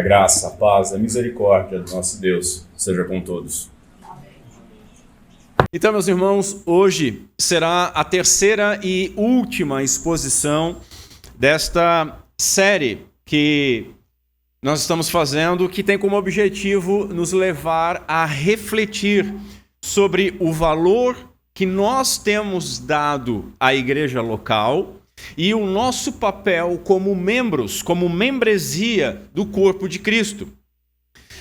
graça, a paz, a misericórdia do nosso Deus seja com todos. Então, meus irmãos, hoje será a terceira e última exposição desta série que nós estamos fazendo, que tem como objetivo nos levar a refletir sobre o valor que nós temos dado à igreja local e o nosso papel como membros, como membresia do corpo de Cristo.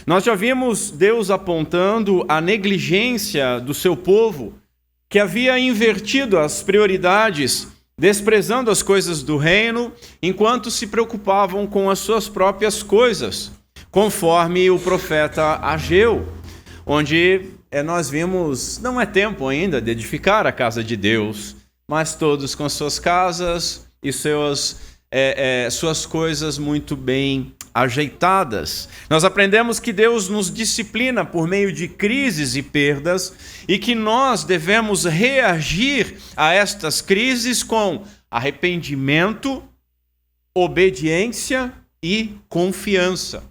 Nós já vimos Deus apontando a negligência do seu povo, que havia invertido as prioridades, desprezando as coisas do reino, enquanto se preocupavam com as suas próprias coisas, conforme o profeta Ageu, onde nós vimos, não é tempo ainda de edificar a casa de Deus, mas todos com suas casas e suas coisas muito bem ajeitadas. Nós aprendemos que Deus nos disciplina por meio de crises e perdas e que nós devemos reagir a estas crises com arrependimento, obediência e confiança.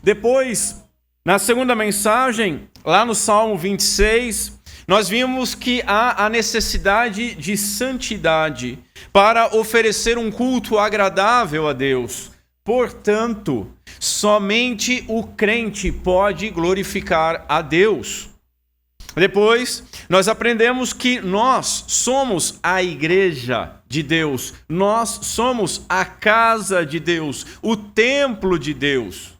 Depois, na segunda mensagem, lá no Salmo 26, nós vimos que há a necessidade de santidade para oferecer um culto agradável a Deus. Portanto, somente o crente pode glorificar a Deus. Depois, nós aprendemos que nós somos a igreja de Deus, nós somos a casa de Deus, o templo de Deus.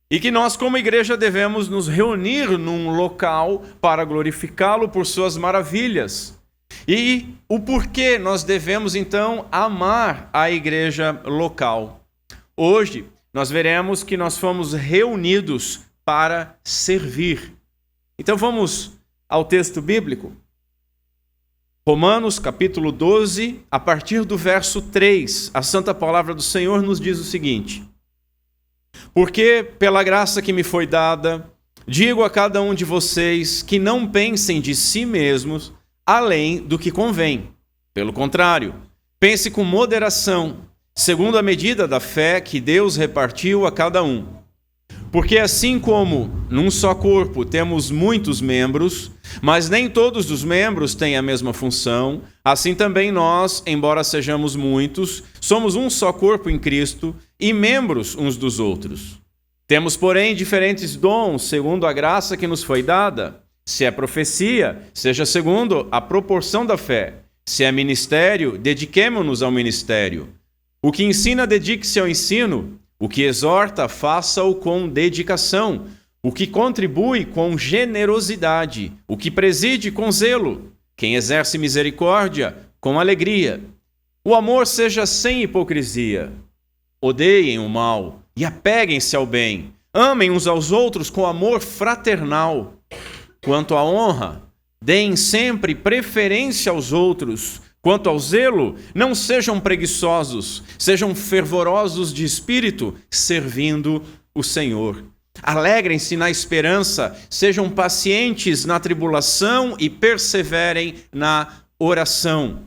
E que nós, como igreja, devemos nos reunir num local para glorificá-lo por suas maravilhas. E o porquê nós devemos, então, amar a igreja local. Hoje, nós veremos que nós fomos reunidos para servir. Então, vamos ao texto bíblico. Romanos, capítulo 12, a partir do verso 3, a santa palavra do Senhor nos diz o seguinte: porque, pela graça que me foi dada, digo a cada um de vocês que não pensem de si mesmos além do que convém. Pelo contrário, pense com moderação, segundo a medida da fé que Deus repartiu a cada um. Porque assim como num só corpo temos muitos membros, mas nem todos os membros têm a mesma função, assim também nós, embora sejamos muitos, somos um só corpo em Cristo e membros uns dos outros. Temos, porém, diferentes dons segundo a graça que nos foi dada. Se é profecia, seja segundo a proporção da fé. Se é ministério, dediquemo-nos ao ministério. O que ensina, dedique-se ao ensino. O que exorta, faça-o com dedicação. O que contribui, com generosidade. O que preside, com zelo. Quem exerce misericórdia, com alegria. O amor seja sem hipocrisia. Odeiem o mal e apeguem-se ao bem. Amem uns aos outros com amor fraternal. Quanto à honra, deem sempre preferência aos outros. Quanto ao zelo, não sejam preguiçosos, sejam fervorosos de espírito, servindo o Senhor. Alegrem-se na esperança, sejam pacientes na tribulação e perseverem na oração.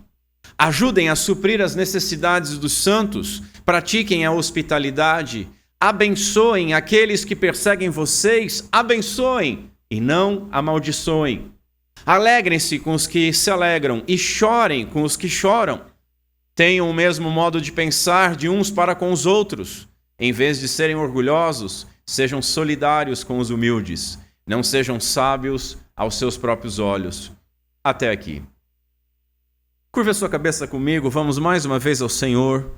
Ajudem a suprir as necessidades dos santos, pratiquem a hospitalidade, abençoem aqueles que perseguem vocês, abençoem e não amaldiçoem. Alegrem-se com os que se alegram e chorem com os que choram. Tenham o mesmo modo de pensar de uns para com os outros. Em vez de serem orgulhosos, sejam solidários com os humildes. Não sejam sábios aos seus próprios olhos. Até aqui. Curva a sua cabeça comigo, vamos mais uma vez ao Senhor.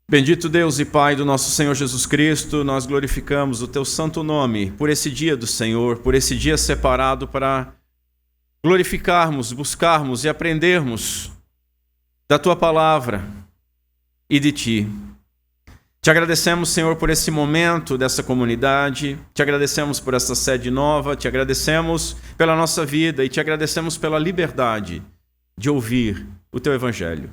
Bendito Deus e Pai do nosso Senhor Jesus Cristo, nós glorificamos o Teu santo nome por esse dia do Senhor, por esse dia separado para glorificarmos, buscarmos e aprendermos da Tua palavra e de Ti. Te agradecemos, Senhor, por esse momento dessa comunidade, te agradecemos por essa sede nova, te agradecemos pela nossa vida e te agradecemos pela liberdade de ouvir o Teu Evangelho.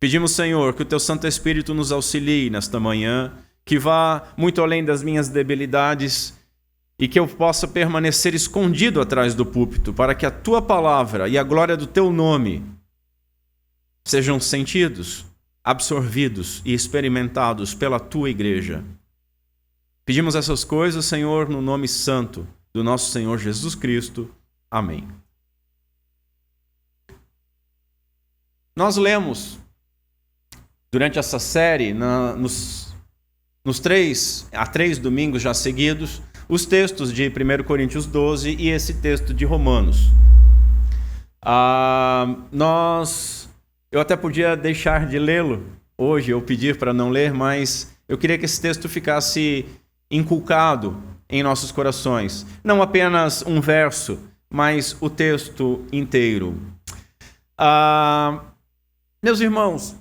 Pedimos, Senhor, que o Teu Santo Espírito nos auxilie nesta manhã, que vá muito além das minhas debilidades e que eu possa permanecer escondido atrás do púlpito, para que a Tua palavra e a glória do Teu nome sejam sentidos, absorvidos e experimentados pela Tua igreja. Pedimos essas coisas, Senhor, no nome santo do nosso Senhor Jesus Cristo. Amém. Nós lemos, durante essa série, há 3 domingos já seguidos, os textos de 1 Coríntios 12 e esse texto de Romanos. Eu até podia deixar de lê-lo hoje, ou pedir para não ler, mas eu queria que esse texto ficasse inculcado em nossos corações. Não apenas um verso, mas o texto inteiro. Meus irmãos,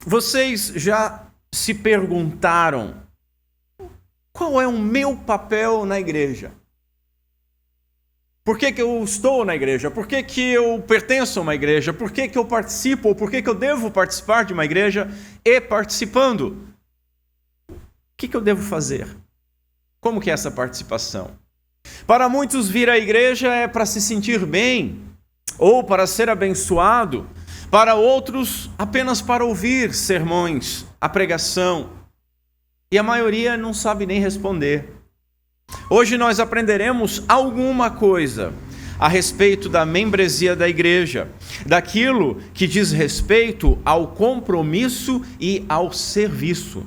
vocês já se perguntaram qual é o meu papel na igreja? Por que eu estou na igreja? Por que eu pertenço a uma igreja? Por que eu participo? Ou por que eu devo participar de uma igreja? E participando, o que eu devo fazer? Como que é essa participação? Para muitos, vir à igreja é para se sentir bem, ou para ser abençoado. Para outros, apenas para ouvir sermões, a pregação. E a maioria não sabe nem responder. Hoje nós aprenderemos alguma coisa a respeito da membresia da igreja, daquilo que diz respeito ao compromisso e ao serviço.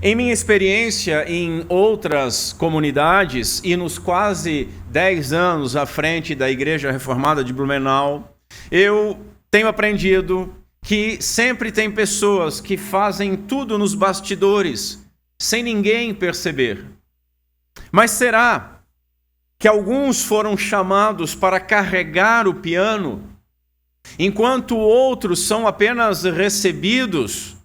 Em minha experiência em outras comunidades e nos quase 10 anos à frente da Igreja Reformada de Blumenau, eu tenho aprendido que sempre tem pessoas que fazem tudo nos bastidores, sem ninguém perceber. Mas será que alguns foram chamados para carregar o piano, enquanto outros são apenas recebidos,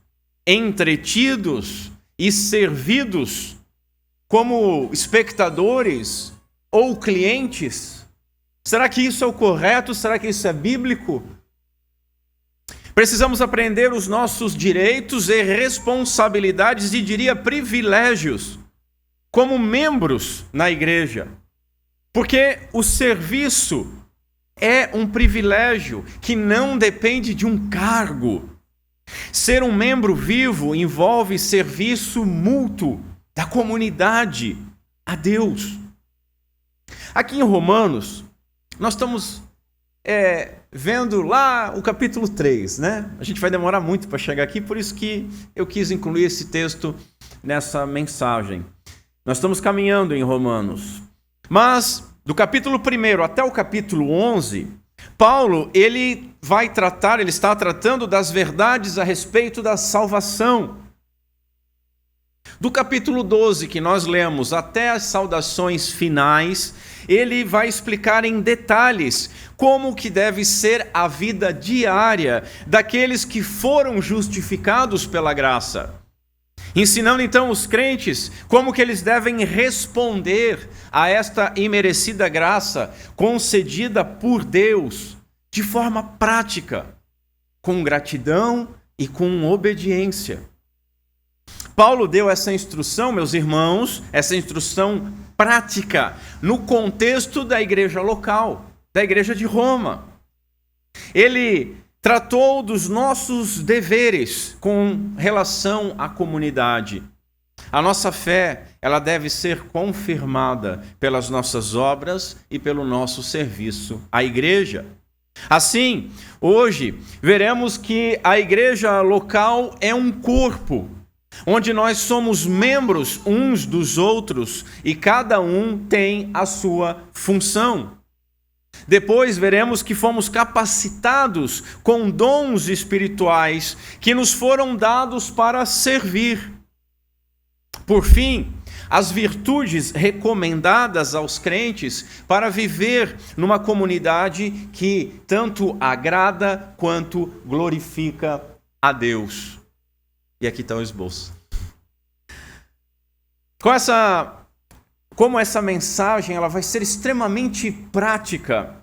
entretidos e servidos como espectadores ou clientes? Será que isso é o correto? Será que isso é bíblico? Precisamos aprender os nossos direitos e responsabilidades e, diria, privilégios como membros na igreja. Porque o serviço é um privilégio que não depende de um cargo. Ser um membro vivo envolve serviço mútuo da comunidade a Deus. Aqui em Romanos, nós estamos vendo lá o capítulo 3, né? A gente vai demorar muito para chegar aqui, por isso que eu quis incluir esse texto nessa mensagem. Nós estamos caminhando em Romanos. Mas, do capítulo 1 até o capítulo 11, Paulo, ele está tratando das verdades a respeito da salvação. Do capítulo 12, que nós lemos, até as saudações finais, ele vai explicar em detalhes como que deve ser a vida diária daqueles que foram justificados pela graça. Ensinando então os crentes como que eles devem responder a esta imerecida graça concedida por Deus de forma prática, com gratidão e com obediência. Paulo deu essa instrução, meus irmãos, essa instrução prática, no contexto da igreja local, da igreja de Roma. Ele tratou dos nossos deveres com relação à comunidade. A nossa fé, ela deve ser confirmada pelas nossas obras e pelo nosso serviço à igreja. Assim, hoje, veremos que a igreja local é um corpo, onde nós somos membros uns dos outros e cada um tem a sua função. Depois veremos que fomos capacitados com dons espirituais que nos foram dados para servir. Por fim, as virtudes recomendadas aos crentes para viver numa comunidade que tanto agrada quanto glorifica a Deus. E aqui está o esboço. Como essa mensagem ela vai ser extremamente prática,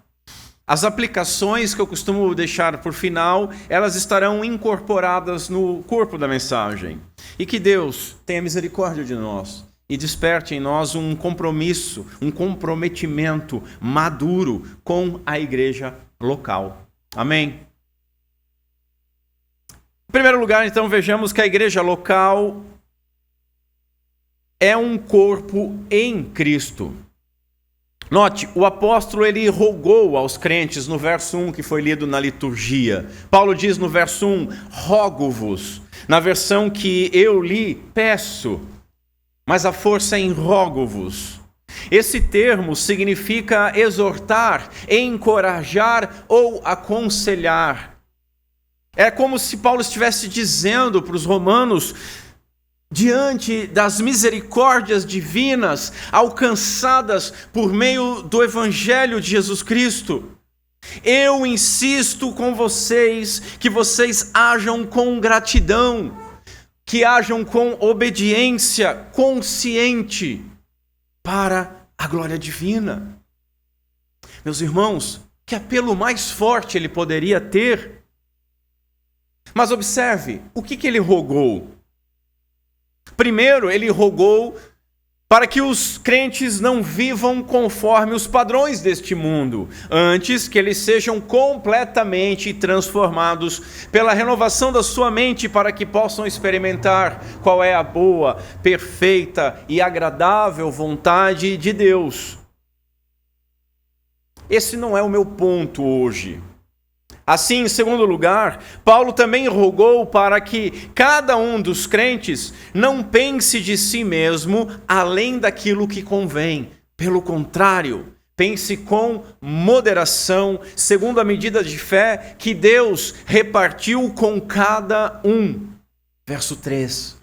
as aplicações que eu costumo deixar por final, elas estarão incorporadas no corpo da mensagem. E que Deus tenha misericórdia de nós e desperte em nós um compromisso, um comprometimento maduro com a igreja local. Amém? Em primeiro lugar, então, vejamos que a igreja local é um corpo em Cristo. Note, o apóstolo ele rogou aos crentes no verso 1 que foi lido na liturgia. Paulo diz no verso 1, rogo-vos. Na versão que eu li, peço, mas a força é em rogo-vos. Esse termo significa exortar, encorajar ou aconselhar. É como se Paulo estivesse dizendo para os romanos, diante das misericórdias divinas alcançadas por meio do Evangelho de Jesus Cristo, eu insisto com vocês que vocês ajam com gratidão, que ajam com obediência consciente para a glória divina. Meus irmãos, que apelo mais forte ele poderia ter? Mas observe, o que ele rogou? Primeiro, ele rogou para que os crentes não vivam conforme os padrões deste mundo, antes que eles sejam completamente transformados pela renovação da sua mente para que possam experimentar qual é a boa, perfeita e agradável vontade de Deus. Esse não é o meu ponto hoje. Assim, em segundo lugar, Paulo também rogou para que cada um dos crentes não pense de si mesmo além daquilo que convém. Pelo contrário, pense com moderação, segundo a medida de fé que Deus repartiu com cada um. Verso 3.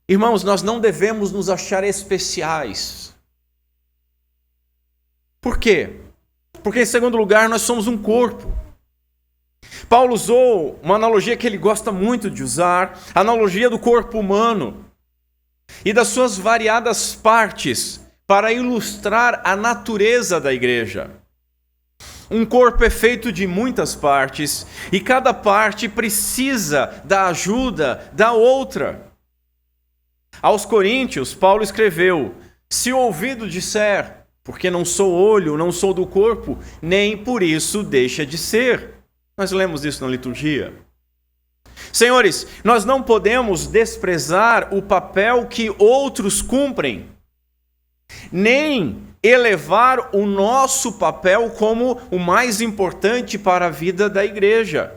Irmãos, nós não devemos nos achar especiais. Por quê? Porque, em segundo lugar, nós somos um corpo. Paulo usou uma analogia que ele gosta muito de usar, a analogia do corpo humano e das suas variadas partes, para ilustrar a natureza da igreja. Um corpo é feito de muitas partes e cada parte precisa da ajuda da outra. Aos Coríntios, Paulo escreveu: se o ouvido disser, porque não sou olho, não sou do corpo, nem por isso deixa de ser. Nós lemos isso na liturgia. Senhores, nós não podemos desprezar o papel que outros cumprem, nem elevar o nosso papel como o mais importante para a vida da igreja.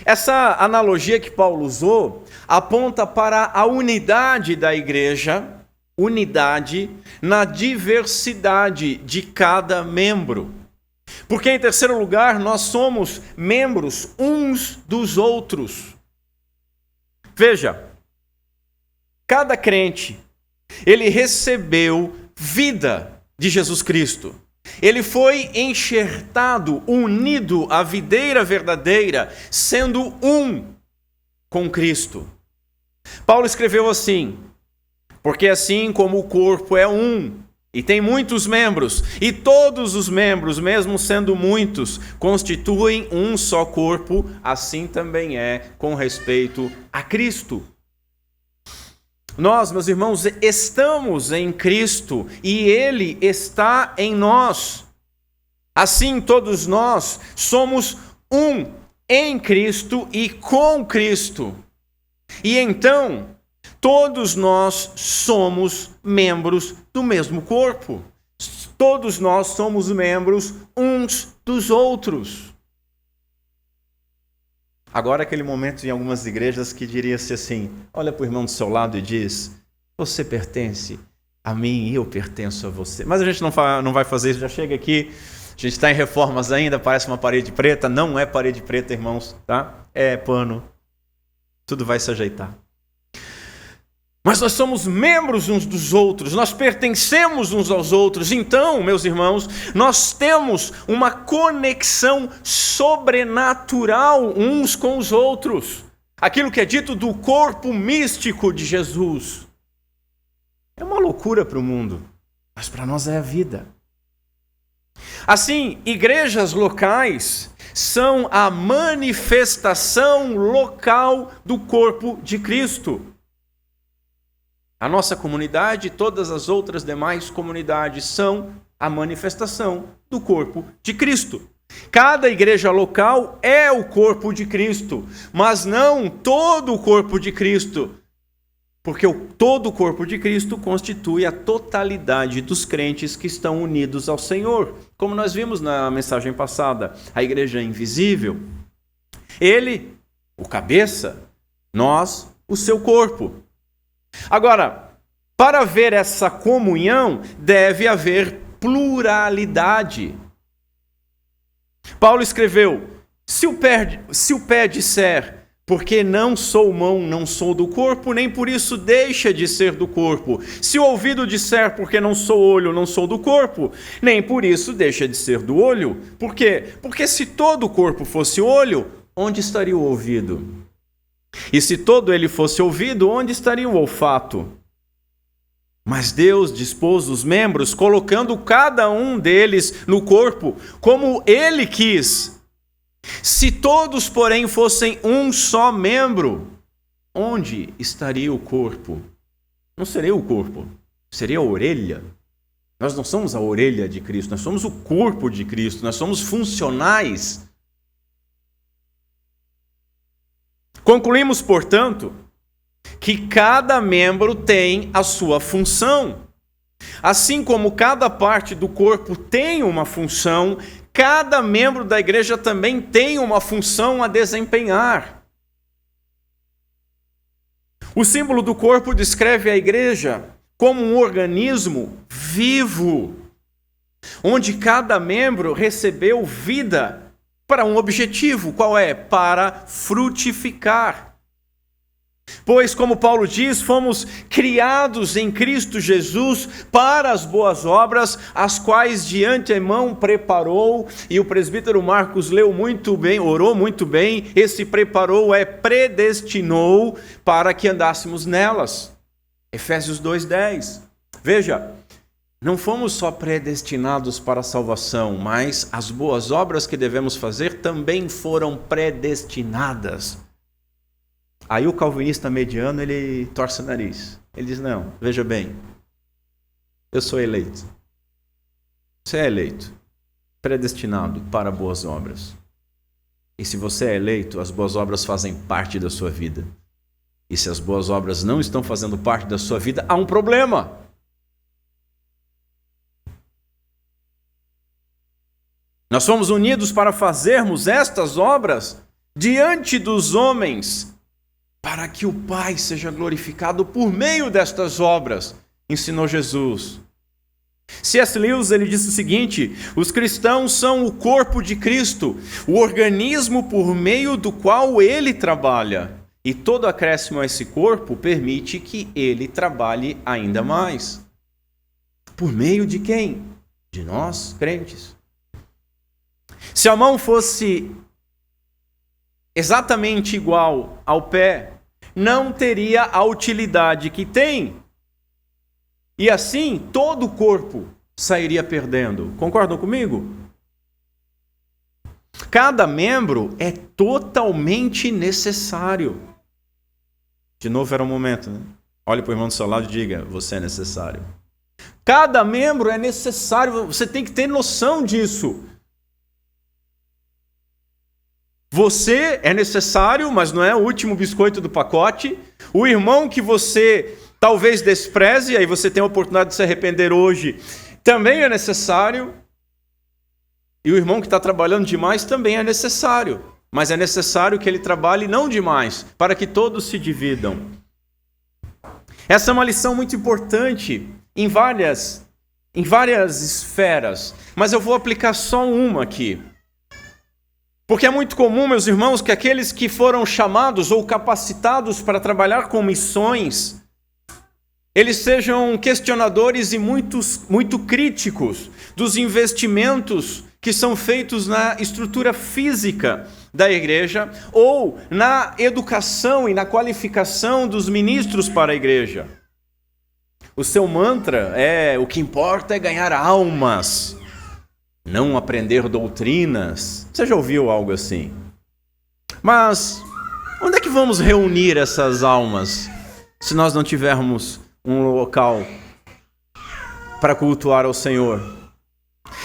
Essa analogia que Paulo usou aponta para a unidade da igreja, unidade na diversidade de cada membro. Porque, em terceiro lugar, nós somos membros uns dos outros. Veja, cada crente, ele recebeu vida de Jesus Cristo. Ele foi enxertado, unido à videira verdadeira, sendo um com Cristo. Paulo escreveu assim: porque assim como o corpo é um, e tem muitos membros, e todos os membros, mesmo sendo muitos, constituem um só corpo, assim também é com respeito a Cristo. Nós, meus irmãos, estamos em Cristo, e Ele está em nós. Assim, todos nós somos um em Cristo e com Cristo. E então, todos nós somos membros do mesmo corpo. Todos nós somos membros uns dos outros. Agora, aquele momento em algumas igrejas que diria-se assim: olha para o irmão do seu lado e diz: você pertence a mim e eu pertenço a você. Mas a gente não vai fazer isso, já chega aqui, a gente está em reformas ainda, parece uma parede preta. Não é parede preta, irmãos, tá? É pano. Tudo vai se ajeitar. Mas nós somos membros uns dos outros, nós pertencemos uns aos outros. Então, meus irmãos, nós temos uma conexão sobrenatural uns com os outros. Aquilo que é dito do corpo místico de Jesus. É uma loucura para o mundo, mas para nós é a vida. Assim, igrejas locais são a manifestação local do corpo de Cristo. A nossa comunidade e todas as outras demais comunidades são a manifestação do corpo de Cristo. Cada igreja local é o corpo de Cristo, mas não todo o corpo de Cristo. Porque todo o corpo de Cristo constitui a totalidade dos crentes que estão unidos ao Senhor. Como nós vimos na mensagem passada, a igreja é invisível. Ele, o cabeça, nós, o seu corpo. Agora, para haver essa comunhão, deve haver pluralidade. Paulo escreveu: se o pé disser, porque não sou mão, não sou do corpo, nem por isso deixa de ser do corpo. Se o ouvido disser, porque não sou olho, não sou do corpo, nem por isso deixa de ser do olho. Por quê? Porque se todo o corpo fosse olho, onde estaria o ouvido? E se todo ele fosse ouvido, onde estaria o olfato? Mas Deus dispôs os membros, colocando cada um deles no corpo, como Ele quis. Se todos, porém, fossem um só membro, onde estaria o corpo? Não seria o corpo, seria a orelha. Nós não somos a orelha de Cristo, nós somos o corpo de Cristo, nós somos funcionais. Concluímos, portanto, que cada membro tem a sua função. Assim como cada parte do corpo tem uma função, cada membro da igreja também tem uma função a desempenhar. O símbolo do corpo descreve a igreja como um organismo vivo, onde cada membro recebeu vida para um objetivo. Qual é? Para frutificar. Pois, como Paulo diz, fomos criados em Cristo Jesus para as boas obras, as quais de antemão preparou, e o presbítero Marcos leu muito bem, orou muito bem, esse preparou é predestinou para que andássemos nelas. Efésios 2:10. Veja, não fomos só predestinados para a salvação, mas as boas obras que devemos fazer também foram predestinadas. Aí o calvinista mediano, ele torce o nariz. Ele diz: não, veja bem, eu sou eleito. Você é eleito, predestinado para boas obras. E se você é eleito, as boas obras fazem parte da sua vida. E se as boas obras não estão fazendo parte da sua vida, há um problema. Nós fomos unidos para fazermos estas obras diante dos homens, para que o Pai seja glorificado por meio destas obras, ensinou Jesus. C.S. Lewis, ele disse o seguinte: os cristãos são o corpo de Cristo, o organismo por meio do qual ele trabalha, e todo acréscimo a esse corpo permite que ele trabalhe ainda mais. Por meio de quem? De nós, crentes. Se a mão fosse exatamente igual ao pé, não teria a utilidade que tem. E assim, todo o corpo sairia perdendo. Concordam comigo? Cada membro é totalmente necessário. De novo era um momento, né? Olhe para o irmão do seu lado e diga: você é necessário. Cada membro é necessário, você tem que ter noção disso. Você é necessário, mas não é o último biscoito do pacote. O irmão que você talvez despreze, aí você tem a oportunidade de se arrepender hoje, também é necessário. E o irmão que está trabalhando demais também é necessário. Mas é necessário que ele trabalhe não demais, para que todos se dividam. Essa é uma lição muito importante em várias esferas, mas eu vou aplicar só uma aqui. Porque é muito comum, meus irmãos, que aqueles que foram chamados ou capacitados para trabalhar com missões, eles sejam questionadores e muito críticos dos investimentos que são feitos na estrutura física da igreja ou na educação e na qualificação dos ministros para a igreja. O seu mantra é: o que importa é ganhar almas, não aprender doutrinas. Você já ouviu algo assim? Mas onde é que vamos reunir essas almas se nós não tivermos um local para cultuar ao Senhor?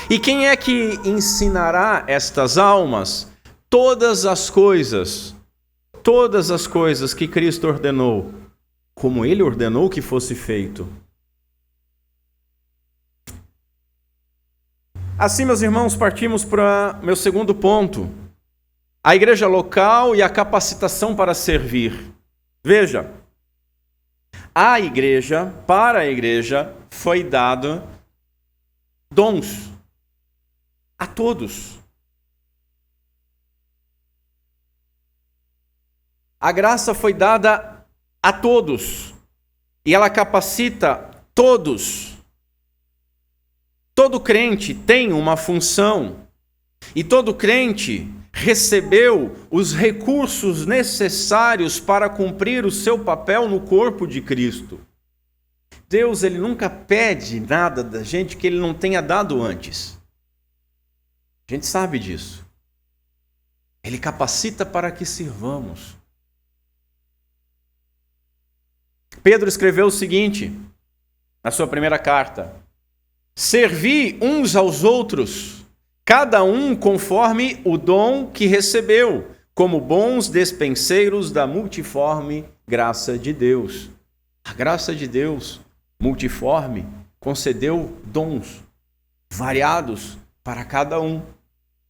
E quem é que ensinará estas almas todas as coisas que Cristo ordenou, como ele ordenou que fosse feito. Assim, meus irmãos, partimos para meu segundo ponto: a igreja local e a capacitação para servir. Veja, para a igreja, foi dado dons a todos. A graça foi dada a todos e ela capacita todos. Todo crente tem uma função e todo crente recebeu os recursos necessários para cumprir o seu papel no corpo de Cristo. Deus, ele nunca pede nada da gente que ele não tenha dado antes. A gente sabe disso. Ele capacita para que sirvamos. Pedro escreveu o seguinte na sua primeira carta: servi uns aos outros, cada um conforme o dom que recebeu, como bons despenseiros da multiforme graça de Deus. A graça de Deus, multiforme, concedeu dons variados para cada um.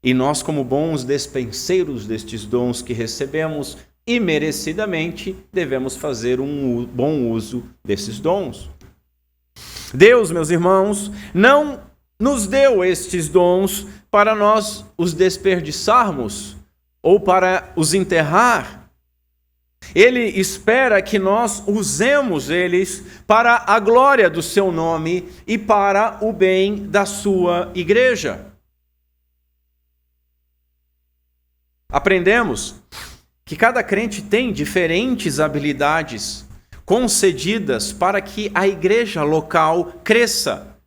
E nós, como bons despenseiros destes dons que recebemos, imerecidamente, devemos fazer um bom uso desses dons. Deus, meus irmãos, não nos deu estes dons para nós os desperdiçarmos ou para os enterrar. Ele espera que nós usemos eles para a glória do seu nome e para o bem da sua igreja. Aprendemos que cada crente tem diferentes habilidades concedidas para que a igreja local cresça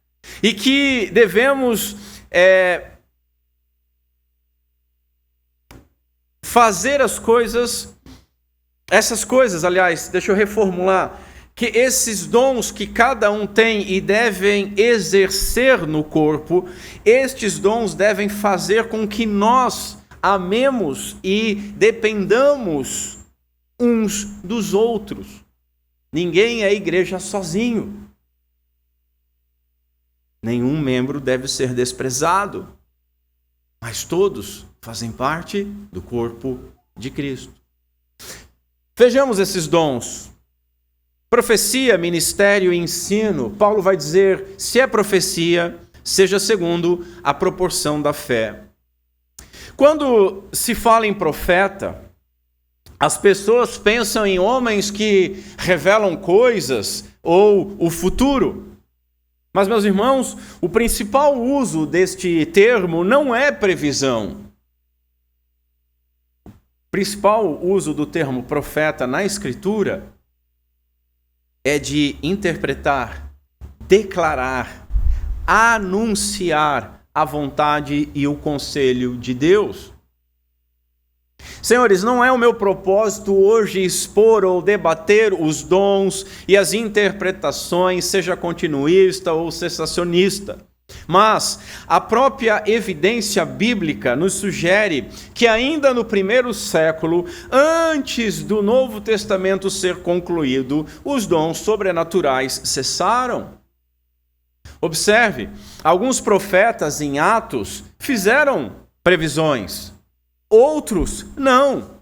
e que devemos fazer essas coisas, aliás, deixa eu reformular, que esses dons que cada um tem e devem exercer no corpo, estes dons devem fazer com que nós amemos e dependamos uns dos outros. Ninguém é igreja sozinho. Nenhum membro deve ser desprezado, mas todos fazem parte do corpo de Cristo. Vejamos esses dons. Profecia, ministério e ensino. Paulo vai dizer, se é profecia, seja segundo a proporção da fé. Quando se fala em profeta, as pessoas pensam em homens que revelam coisas ou o futuro. Mas, meus irmãos, o principal uso deste termo não é previsão. O principal uso do termo profeta na Escritura é de interpretar, declarar, anunciar a vontade e o conselho de Deus. Senhores, não é o meu propósito hoje expor ou debater os dons e as interpretações, seja continuista ou cessacionista. Mas a própria evidência bíblica nos sugere que ainda no primeiro século, antes do Novo Testamento ser concluído, os dons sobrenaturais cessaram. Observe, alguns profetas em Atos fizeram previsões, outros não.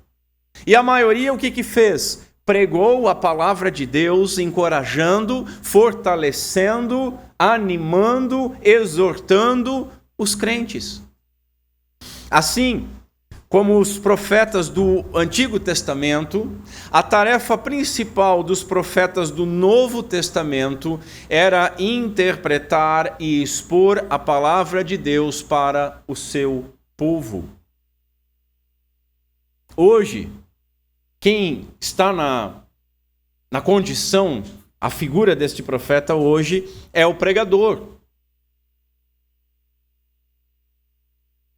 E a maioria o que fez? Pregou a palavra de Deus, encorajando, fortalecendo, animando, exortando os crentes. Assim, como os profetas do Antigo Testamento, a tarefa principal dos profetas do Novo Testamento era interpretar e expor a palavra de Deus para o seu povo. Hoje, quem está na condição, a figura deste profeta hoje é o pregador.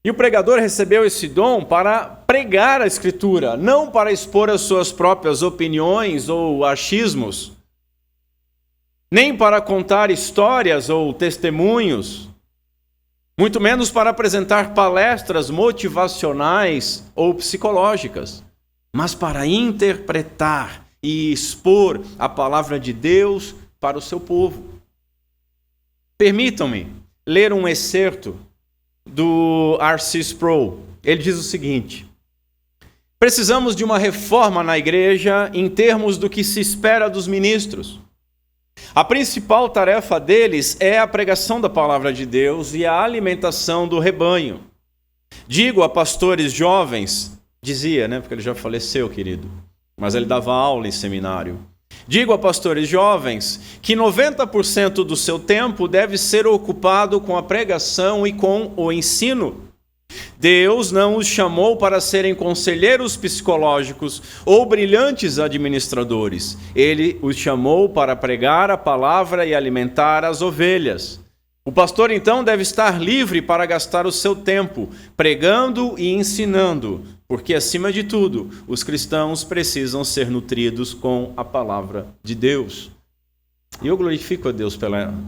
E o pregador recebeu esse dom para pregar a Escritura, não para expor as suas próprias opiniões ou achismos, nem para contar histórias ou testemunhos, muito menos para apresentar palestras motivacionais ou psicológicas, mas para interpretar e expor a palavra de Deus para o seu povo. Permitam-me ler um excerto do R.C. Sproul. Ele diz o seguinte: precisamos de uma reforma na igreja em termos do que se espera dos ministros. A principal tarefa deles é a pregação da palavra de Deus e a alimentação do rebanho. Digo a pastores jovens, dizia, porque ele já faleceu, querido, mas ele dava aula em seminário. Digo a pastores jovens que 90% do seu tempo deve ser ocupado com a pregação e com o ensino. Deus não os chamou para serem conselheiros psicológicos ou brilhantes administradores. Ele os chamou para pregar a palavra e alimentar as ovelhas. O pastor, então, deve estar livre para gastar o seu tempo pregando e ensinando, porque, acima de tudo, os cristãos precisam ser nutridos com a palavra de Deus. E eu glorifico a Deus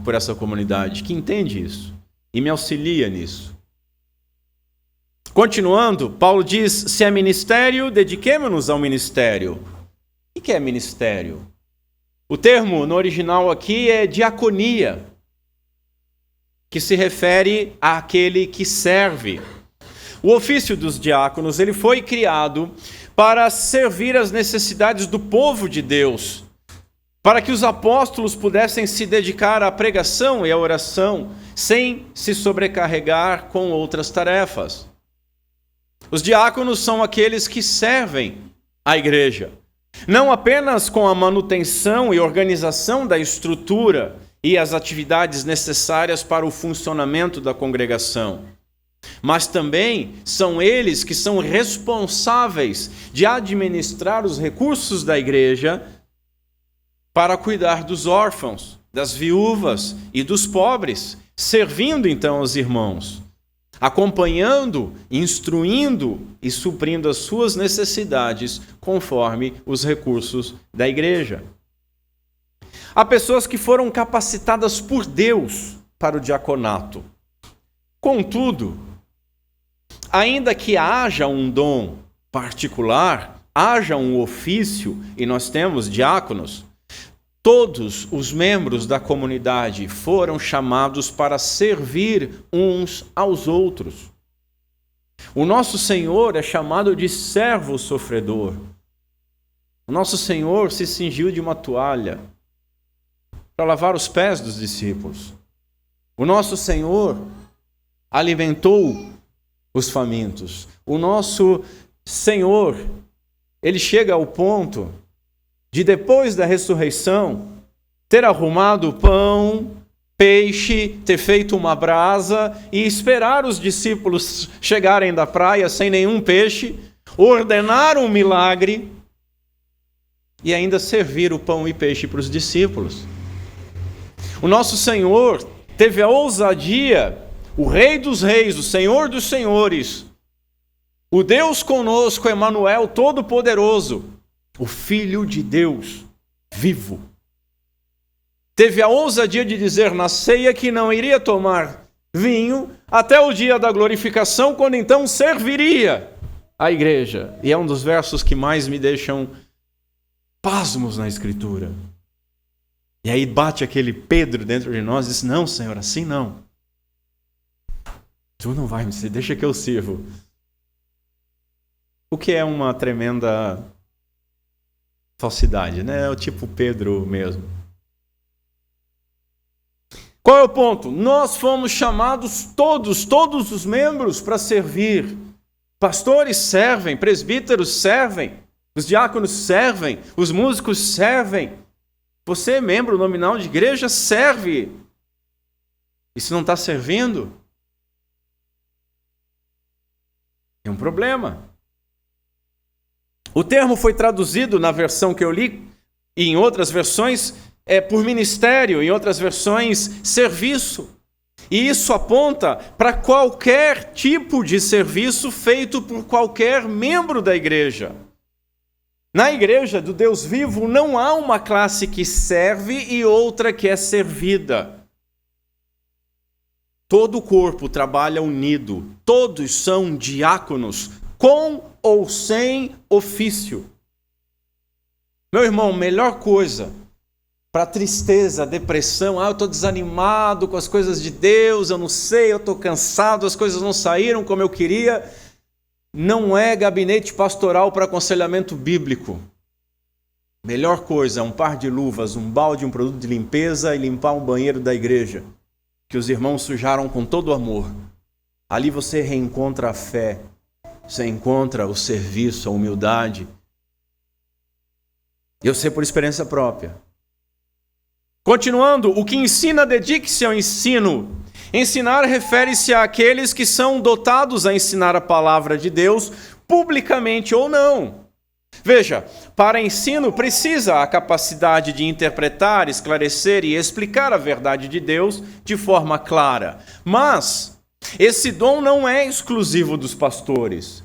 por essa comunidade que entende isso e me auxilia nisso. Continuando, Paulo diz: se é ministério, dediquemo-nos ao ministério. O que é ministério? O termo no original aqui é diaconia, que se refere àquele que serve. O ofício dos diáconos, ele foi criado para servir as necessidades do povo de Deus, para que os apóstolos pudessem se dedicar à pregação e à oração, sem se sobrecarregar com outras tarefas. Os diáconos são aqueles que servem a igreja, não apenas com a manutenção e organização da estrutura e as atividades necessárias para o funcionamento da congregação, mas também são eles que são responsáveis de administrar os recursos da igreja para cuidar dos órfãos, das viúvas e dos pobres, servindo então os irmãos, acompanhando, instruindo e suprindo as suas necessidades conforme os recursos da igreja. Há pessoas que foram capacitadas por Deus para o diaconato. Contudo, ainda que haja um dom particular, haja um ofício, e nós temos diáconos, todos os membros da comunidade foram chamados para servir uns aos outros. O nosso Senhor é chamado de servo sofredor. O nosso Senhor se cingiu de uma toalha para lavar os pés dos discípulos. O nosso Senhor alimentou os famintos. O nosso Senhor, ele chega ao ponto de, depois da ressurreição, ter arrumado pão, peixe, ter feito uma brasa e esperar os discípulos chegarem da praia sem nenhum peixe, ordenar um milagre e ainda servir o pão e peixe para os discípulos. O nosso Senhor teve a ousadia, o Rei dos Reis, o Senhor dos Senhores, o Deus conosco, Emanuel Todo-Poderoso, o Filho de Deus vivo. Teve a ousadia de dizer na ceia que não iria tomar vinho até o dia da glorificação, quando então serviria a igreja. E é um dos versos que mais me deixam pasmos na Escritura. E aí bate aquele Pedro dentro de nós e diz: não, Senhor, assim não. Tu não vai me servir, deixa que eu sirvo. O que é uma tremenda falsidade, né? É o tipo Pedro mesmo. Qual é o ponto? Nós fomos chamados todos os membros para servir. Pastores servem, presbíteros servem, os diáconos servem, os músicos servem. Você, membro nominal de igreja, serve. E se não está servindo, é um problema. O termo foi traduzido na versão que eu li, e em outras versões, por ministério, em outras versões, serviço. E isso aponta para qualquer tipo de serviço feito por qualquer membro da igreja. Na igreja do Deus vivo não há uma classe que serve e outra que é servida. Todo o corpo trabalha unido, todos são diáconos, com ou sem ofício. Meu irmão, melhor coisa para tristeza, depressão, eu estou desanimado com as coisas de Deus, eu não sei, eu estou cansado, as coisas não saíram como eu queria. Não é gabinete pastoral para aconselhamento bíblico. Melhor coisa é um par de luvas, um balde, um produto de limpeza e limpar um banheiro da igreja, que os irmãos sujaram com todo amor. Ali você reencontra a fé, você encontra o serviço, a humildade. Eu sei por experiência própria. Continuando, o que ensina, dedique-se ao ensino. Ensinar refere-se àqueles que são dotados a ensinar a palavra de Deus, publicamente ou não. Veja, para ensino precisa a capacidade de interpretar, esclarecer e explicar a verdade de Deus de forma clara. Mas esse dom não é exclusivo dos pastores.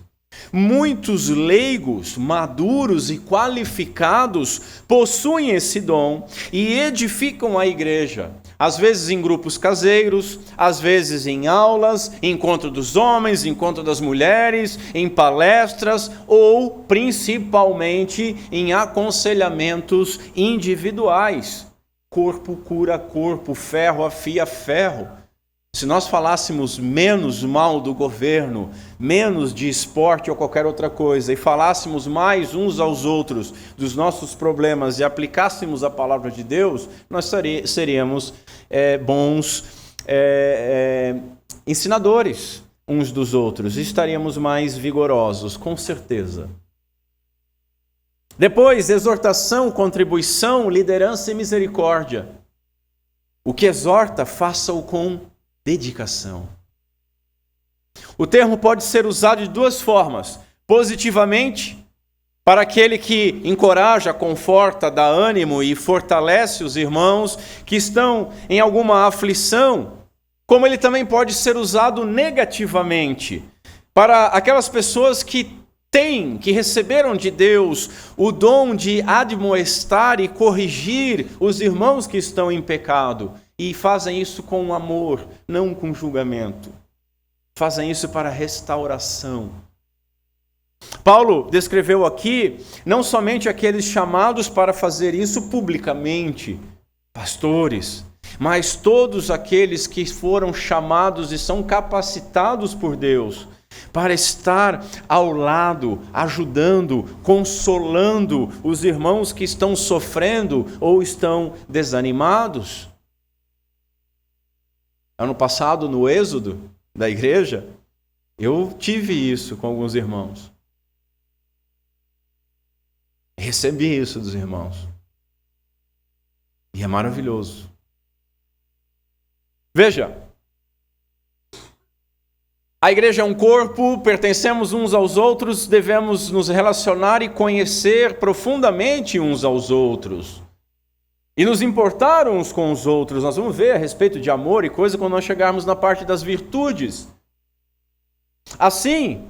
Muitos leigos, maduros e qualificados possuem esse dom e edificam a igreja. Às vezes em grupos caseiros, às vezes em aulas, encontro dos homens, encontro das mulheres, em palestras ou principalmente em aconselhamentos individuais. Corpo cura corpo, ferro afia ferro. Se nós falássemos menos mal do governo, menos de esporte ou qualquer outra coisa, e falássemos mais uns aos outros dos nossos problemas e aplicássemos a palavra de Deus, nós seríamos bons ensinadores uns dos outros, e estaríamos mais vigorosos, com certeza. Depois, exortação, contribuição, liderança e misericórdia. O que exorta, faça-o com dedicação. O termo pode ser usado de duas formas. Positivamente, para aquele que encoraja, conforta, dá ânimo e fortalece os irmãos que estão em alguma aflição, como ele também pode ser usado negativamente, para aquelas pessoas que receberam de Deus o dom de admoestar e corrigir os irmãos que estão em pecado. E fazem isso com amor, não com julgamento. Fazem isso para restauração. Paulo descreveu aqui não somente aqueles chamados para fazer isso publicamente, pastores, mas todos aqueles que foram chamados e são capacitados por Deus para estar ao lado, ajudando, consolando os irmãos que estão sofrendo ou estão desanimados. Ano passado, no êxodo da igreja, eu tive isso com alguns irmãos. Recebi isso dos irmãos. E é maravilhoso. Veja, a igreja é um corpo, pertencemos uns aos outros, devemos nos relacionar e conhecer profundamente uns aos outros. E nos importar uns com os outros. Nós vamos ver a respeito de amor e coisa quando nós chegarmos na parte das virtudes. Assim,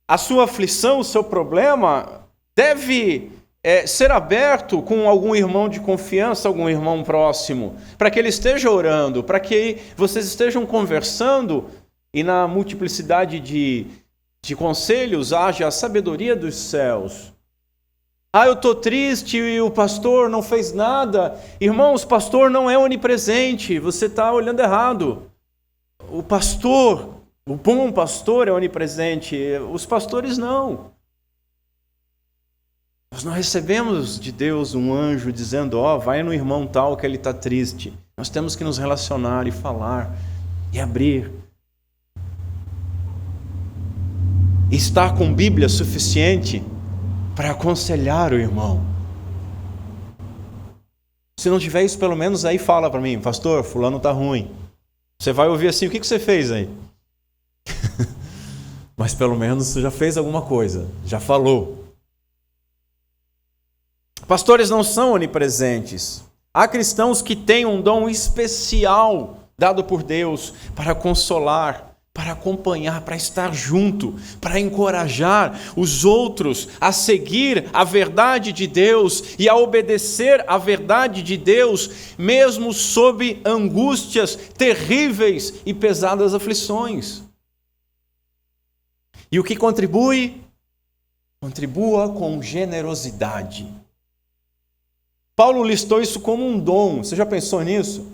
a sua aflição, o seu problema deve ser aberto com algum irmão de confiança, algum irmão próximo, para que ele esteja orando, para que vocês estejam conversando e na multiplicidade de conselhos haja a sabedoria dos céus. Eu estou triste e o pastor não fez nada. Irmãos, o pastor não é onipresente, você está olhando errado. O bom pastor é onipresente, os pastores não. Nós não recebemos de Deus um anjo dizendo, vai no irmão tal que ele está triste. Nós temos que nos relacionar e falar e abrir. E estar com Bíblia suficiente para aconselhar o irmão. Se não tiver isso, pelo menos aí fala para mim, pastor, fulano está ruim. Você vai ouvir assim, o que você fez aí? Mas pelo menos você já fez alguma coisa, já falou. Pastores não são onipresentes. Há cristãos que têm um dom especial dado por Deus para consolar, para acompanhar, para estar junto, para encorajar os outros a seguir a verdade de Deus e a obedecer à verdade de Deus, mesmo sob angústias terríveis e pesadas aflições. E o que contribui? Contribua com generosidade. Paulo listou isso como um dom. Você já pensou nisso?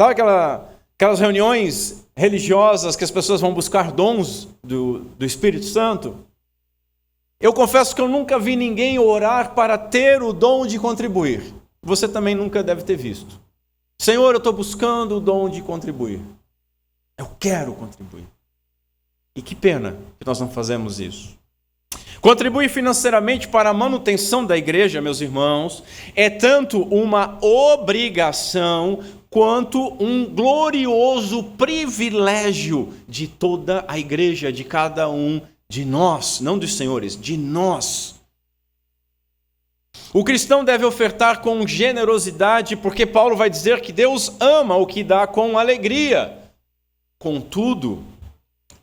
Sabe aquelas reuniões religiosas que as pessoas vão buscar dons do Espírito Santo? Eu confesso que eu nunca vi ninguém orar para ter o dom de contribuir. Você também nunca deve ter visto. Senhor, eu estou buscando o dom de contribuir. Eu quero contribuir. E que pena que nós não fazemos isso. Contribuir financeiramente para a manutenção da igreja, meus irmãos, é tanto uma obrigação quanto um glorioso privilégio de toda a igreja, de cada um de nós, não dos senhores, de nós. O cristão deve ofertar com generosidade, porque Paulo vai dizer que Deus ama o que dá com alegria. Contudo,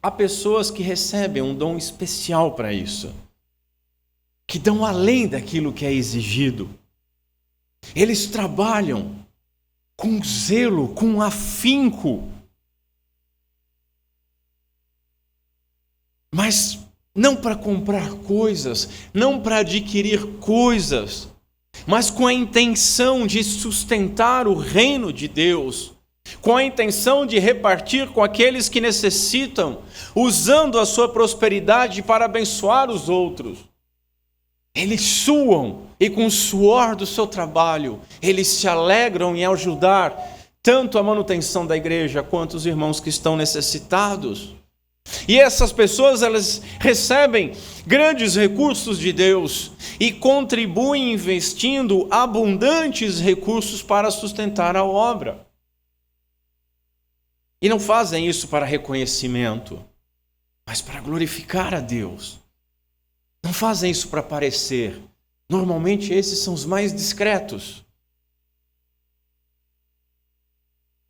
há pessoas que recebem um dom especial para isso, que dão além daquilo que é exigido. Eles trabalham com zelo, com afinco, mas não para comprar coisas, não para adquirir coisas, mas com a intenção de sustentar o reino de Deus, com a intenção de repartir com aqueles que necessitam, usando a sua prosperidade para abençoar os outros. Eles suam e com o suor do seu trabalho, eles se alegram em ajudar tanto a manutenção da igreja quanto os irmãos que estão necessitados. E essas pessoas, elas recebem grandes recursos de Deus e contribuem investindo abundantes recursos para sustentar a obra. E não fazem isso para reconhecimento, mas para glorificar a Deus. Não fazem isso para aparecer. Normalmente esses são os mais discretos.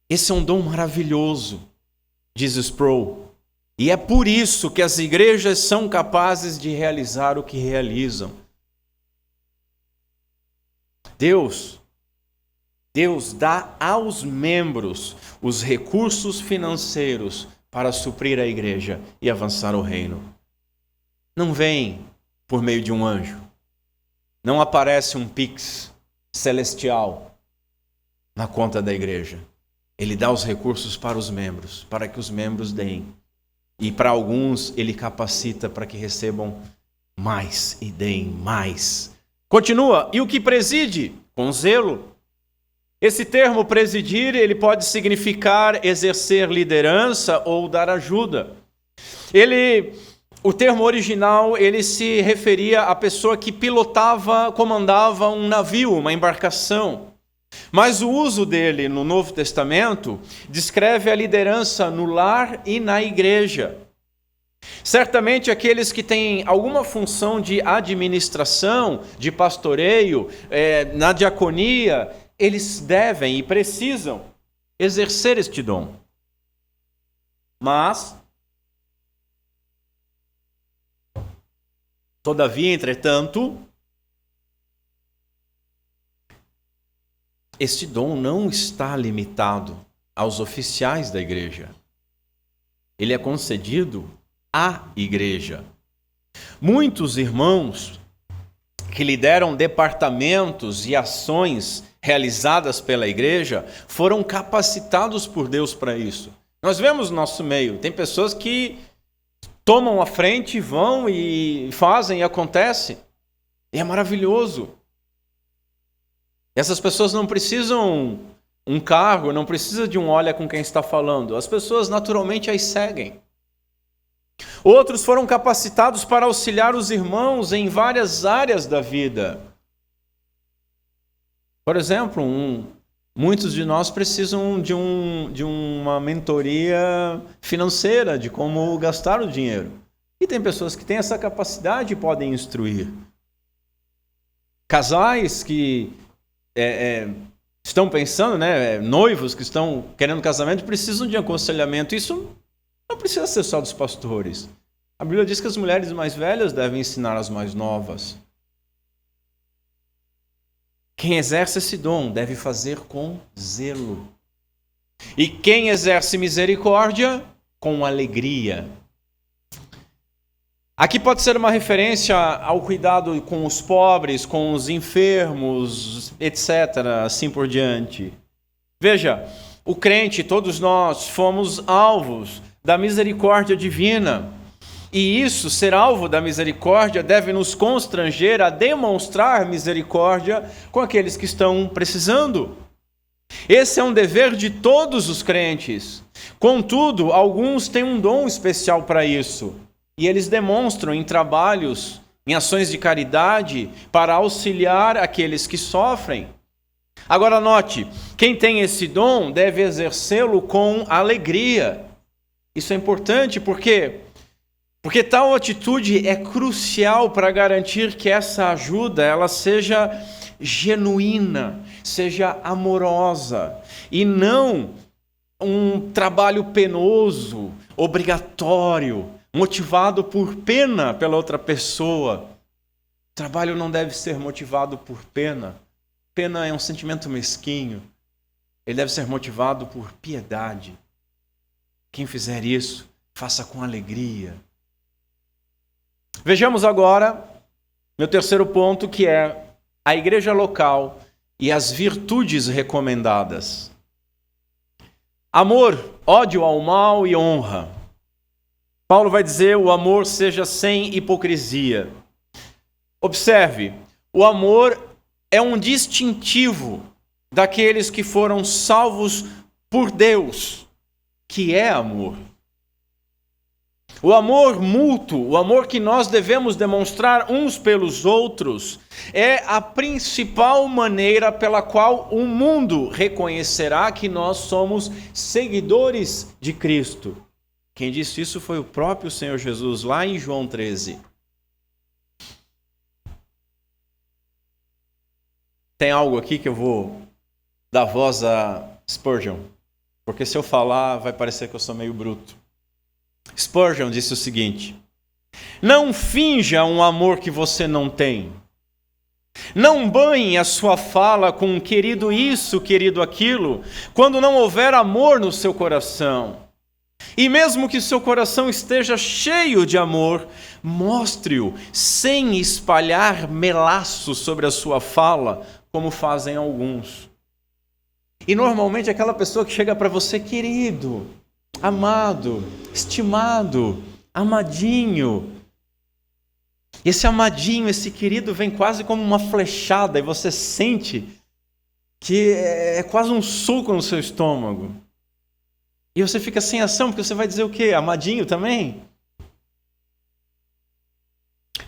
Esse é um dom maravilhoso, diz Sproul. E é por isso que as igrejas são capazes de realizar o que realizam. Deus dá aos membros os recursos financeiros para suprir a igreja e avançar o reino. Não vem por meio de um anjo. Não aparece um Pix celestial na conta da igreja. Ele dá os recursos para os membros, para que os membros deem. E para alguns, ele capacita para que recebam mais e deem mais. Continua. E o que preside? Com zelo. Esse termo presidir, ele pode significar exercer liderança ou dar ajuda. O termo original, ele se referia à pessoa que pilotava, comandava um navio, uma embarcação. Mas o uso dele no Novo Testamento descreve a liderança no lar e na igreja. Certamente aqueles que têm alguma função de administração, de pastoreio, na diaconia, eles devem e precisam exercer este dom. Mas, todavia, entretanto, este dom não está limitado aos oficiais da igreja. Ele é concedido à igreja. Muitos irmãos que lideram departamentos e ações realizadas pela igreja foram capacitados por Deus para isso. Nós vemos no nosso meio, tem pessoas que tomam a frente, vão e fazem e acontece. E é maravilhoso. Essas pessoas não precisam um cargo, não precisa de um olha com quem está falando. As pessoas naturalmente as seguem. Outros foram capacitados para auxiliar os irmãos em várias áreas da vida. Por exemplo, muitos de nós precisam de uma mentoria financeira, de como gastar o dinheiro. E tem pessoas que têm essa capacidade e podem instruir. Casais que estão pensando, noivos que estão querendo casamento, precisam de aconselhamento. Isso não precisa ser só dos pastores. A Bíblia diz que as mulheres mais velhas devem ensinar as mais novas. Quem exerce esse dom deve fazer com zelo. E quem exerce misericórdia, com alegria. Aqui pode ser uma referência ao cuidado com os pobres, com os enfermos, etc., assim por diante. Veja, o crente, todos nós, fomos alvos da misericórdia divina. E isso, ser alvo da misericórdia, deve nos constranger a demonstrar misericórdia com aqueles que estão precisando. Esse é um dever de todos os crentes. Contudo, alguns têm um dom especial para isso. E eles demonstram em trabalhos, em ações de caridade, para auxiliar aqueles que sofrem. Agora note, quem tem esse dom deve exercê-lo com alegria. Isso é importante porque tal atitude é crucial para garantir que essa ajuda ela seja genuína, seja amorosa e não um trabalho penoso, obrigatório, motivado por pena pela outra pessoa. O trabalho não deve ser motivado por pena. Pena é um sentimento mesquinho. Ele deve ser motivado por piedade. Quem fizer isso, faça com alegria. Vejamos agora meu terceiro ponto, que é a igreja local e as virtudes recomendadas. Amor, ódio ao mal e honra. Paulo vai dizer: o amor seja sem hipocrisia. Observe, o amor é um distintivo daqueles que foram salvos por Deus, que é amor. O amor mútuo, o amor que nós devemos demonstrar uns pelos outros, é a principal maneira pela qual o mundo reconhecerá que nós somos seguidores de Cristo. Quem disse isso foi o próprio Senhor Jesus, lá em João 13. Tem algo aqui que eu vou dar voz a Spurgeon, porque se eu falar vai parecer que eu sou meio bruto. Spurgeon disse o seguinte: não finja um amor que você não tem. Não banhe a sua fala com querido isso, querido aquilo, quando não houver amor no seu coração. E mesmo que seu coração esteja cheio de amor, mostre-o sem espalhar melaços sobre a sua fala, como fazem alguns. E normalmente aquela pessoa que chega para você, querido, amado, estimado, amadinho. Esse amadinho, esse querido vem quase como uma flechada e você sente que é quase um soco no seu estômago. E você fica sem ação, porque você vai dizer o quê? Amadinho também?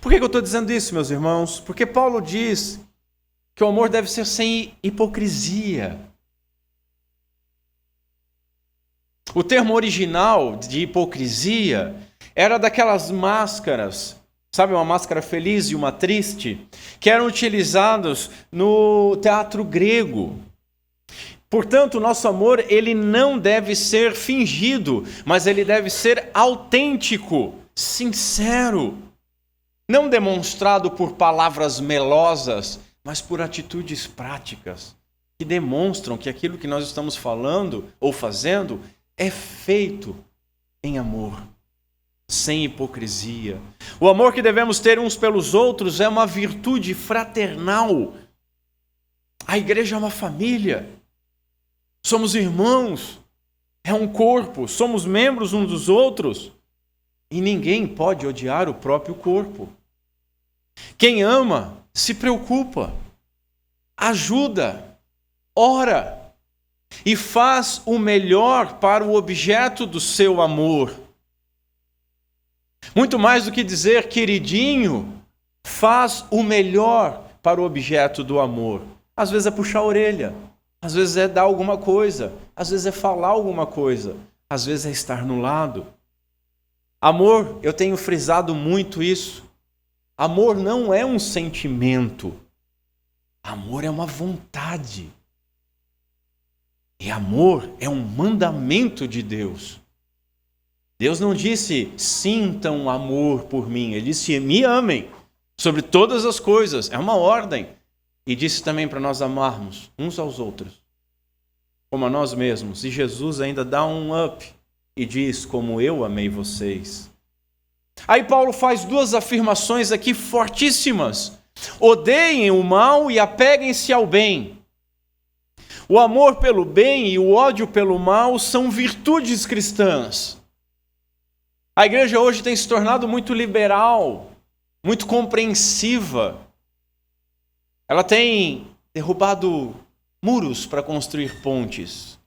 Por que eu estou dizendo isso, meus irmãos? Porque Paulo diz que o amor deve ser sem hipocrisia. O termo original de hipocrisia era daquelas máscaras, sabe, uma máscara feliz e uma triste, que eram utilizados no teatro grego. Portanto, o nosso amor, ele não deve ser fingido, mas ele deve ser autêntico, sincero, não demonstrado por palavras melosas, mas por atitudes práticas, que demonstram que aquilo que nós estamos falando ou fazendo é feito em amor, sem hipocrisia. O amor que devemos ter uns pelos outros é uma virtude fraternal. A igreja é uma família. Somos irmãos, é um corpo, somos membros uns dos outros e ninguém pode odiar o próprio corpo. Quem ama, se preocupa, ajuda, ora e faz o melhor para o objeto do seu amor. Muito mais do que dizer queridinho, faz o melhor para o objeto do amor. Às vezes é puxar a orelha. Às vezes é dar alguma coisa, às vezes é falar alguma coisa, às vezes é estar no lado. Amor, eu tenho frisado muito isso. Amor não é um sentimento. Amor é uma vontade. E amor é um mandamento de Deus. Deus não disse, sintam amor por mim. Ele disse, me amem sobre todas as coisas. É uma ordem. E disse também para nós amarmos uns aos outros, como a nós mesmos. E Jesus ainda dá um up e diz, como eu amei vocês. Aí Paulo faz duas afirmações aqui fortíssimas. Odeiem o mal e apeguem-se ao bem. O amor pelo bem e o ódio pelo mal são virtudes cristãs. A igreja hoje tem se tornado muito liberal, muito compreensiva. Ela tem derrubado muros para construir pontes.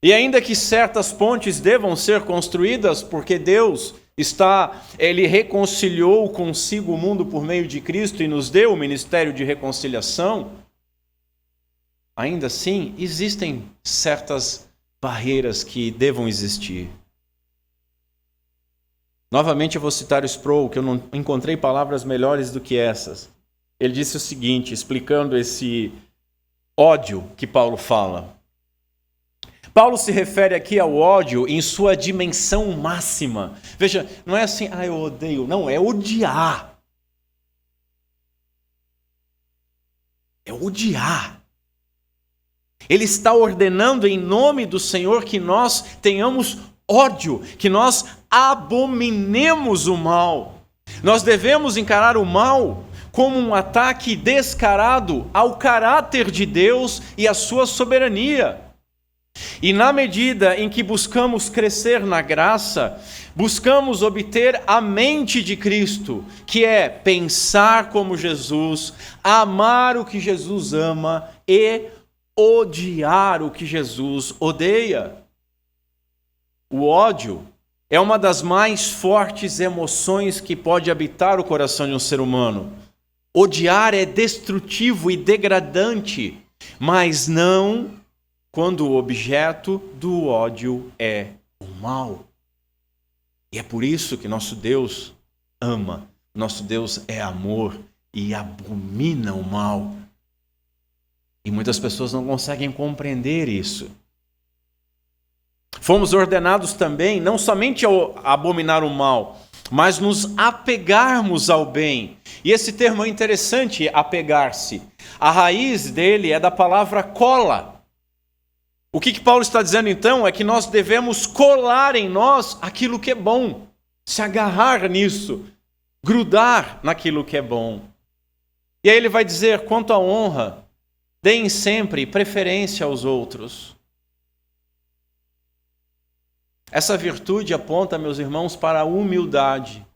E ainda que certas pontes devam ser construídas, porque Deus Ele reconciliou consigo o mundo por meio de Cristo e nos deu o ministério de reconciliação, ainda assim existem certas barreiras que devam existir. Novamente eu vou citar o Sproul, que eu não encontrei palavras melhores do que essas. Ele disse o seguinte, explicando esse ódio que Paulo fala. Paulo se refere aqui ao ódio em sua dimensão máxima. Veja, não é assim, eu odeio. Não, é odiar. É odiar. Ele está ordenando em nome do Senhor que nós tenhamos ódio, que nós abominemos o mal. Nós devemos encarar o mal como um ataque descarado ao caráter de Deus e à sua soberania. E na medida em que buscamos crescer na graça, buscamos obter a mente de Cristo, que é pensar como Jesus, amar o que Jesus ama e odiar o que Jesus odeia. O ódio é uma das mais fortes emoções que pode habitar o coração de um ser humano. Odiar é destrutivo e degradante, mas não quando o objeto do ódio é o mal. E é por isso que nosso Deus ama, nosso Deus é amor e abomina o mal. E muitas pessoas não conseguem compreender isso. Fomos ordenados também, não somente a abominar o mal, mas nos apegarmos ao bem. E esse termo é interessante, apegar-se. A raiz dele é da palavra cola. O que Paulo está dizendo então é que nós devemos colar em nós aquilo que é bom, se agarrar nisso, grudar naquilo que é bom. E aí ele vai dizer, quanto à honra, deem sempre preferência aos outros. Essa virtude aponta, meus irmãos, para a humildade.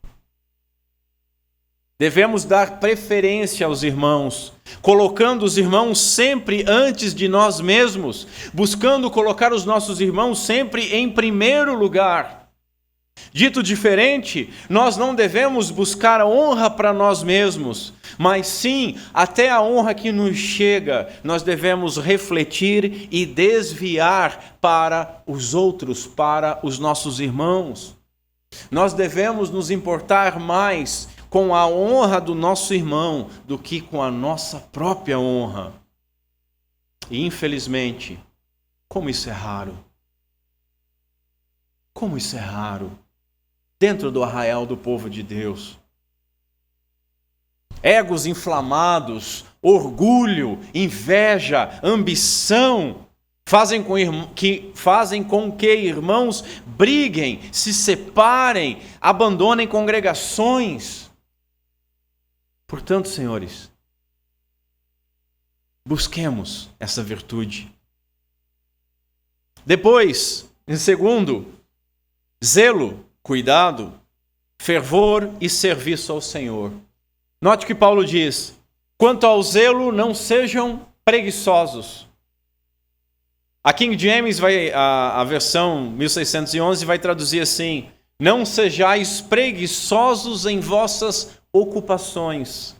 Devemos dar preferência aos irmãos, colocando os irmãos sempre antes de nós mesmos, buscando colocar os nossos irmãos sempre em primeiro lugar. Dito diferente, nós não devemos buscar a honra para nós mesmos, mas sim, até a honra que nos chega, nós devemos refletir e desviar para os outros, para os nossos irmãos. Nós devemos nos importar mais com a honra do nosso irmão do que com a nossa própria honra. E infelizmente, como isso é raro. Como isso é raro. Dentro do arraial do povo de Deus. Egos inflamados, orgulho, inveja, ambição, fazem com que irmãos briguem, se separem, abandonem congregações. Portanto, senhores, busquemos essa virtude. Depois, em segundo, zelo, cuidado, fervor e serviço ao Senhor. Note que Paulo diz, quanto ao zelo, não sejam preguiçosos. A King James, a versão 1611, vai traduzir assim, não sejais preguiçosos em vossas ocupações.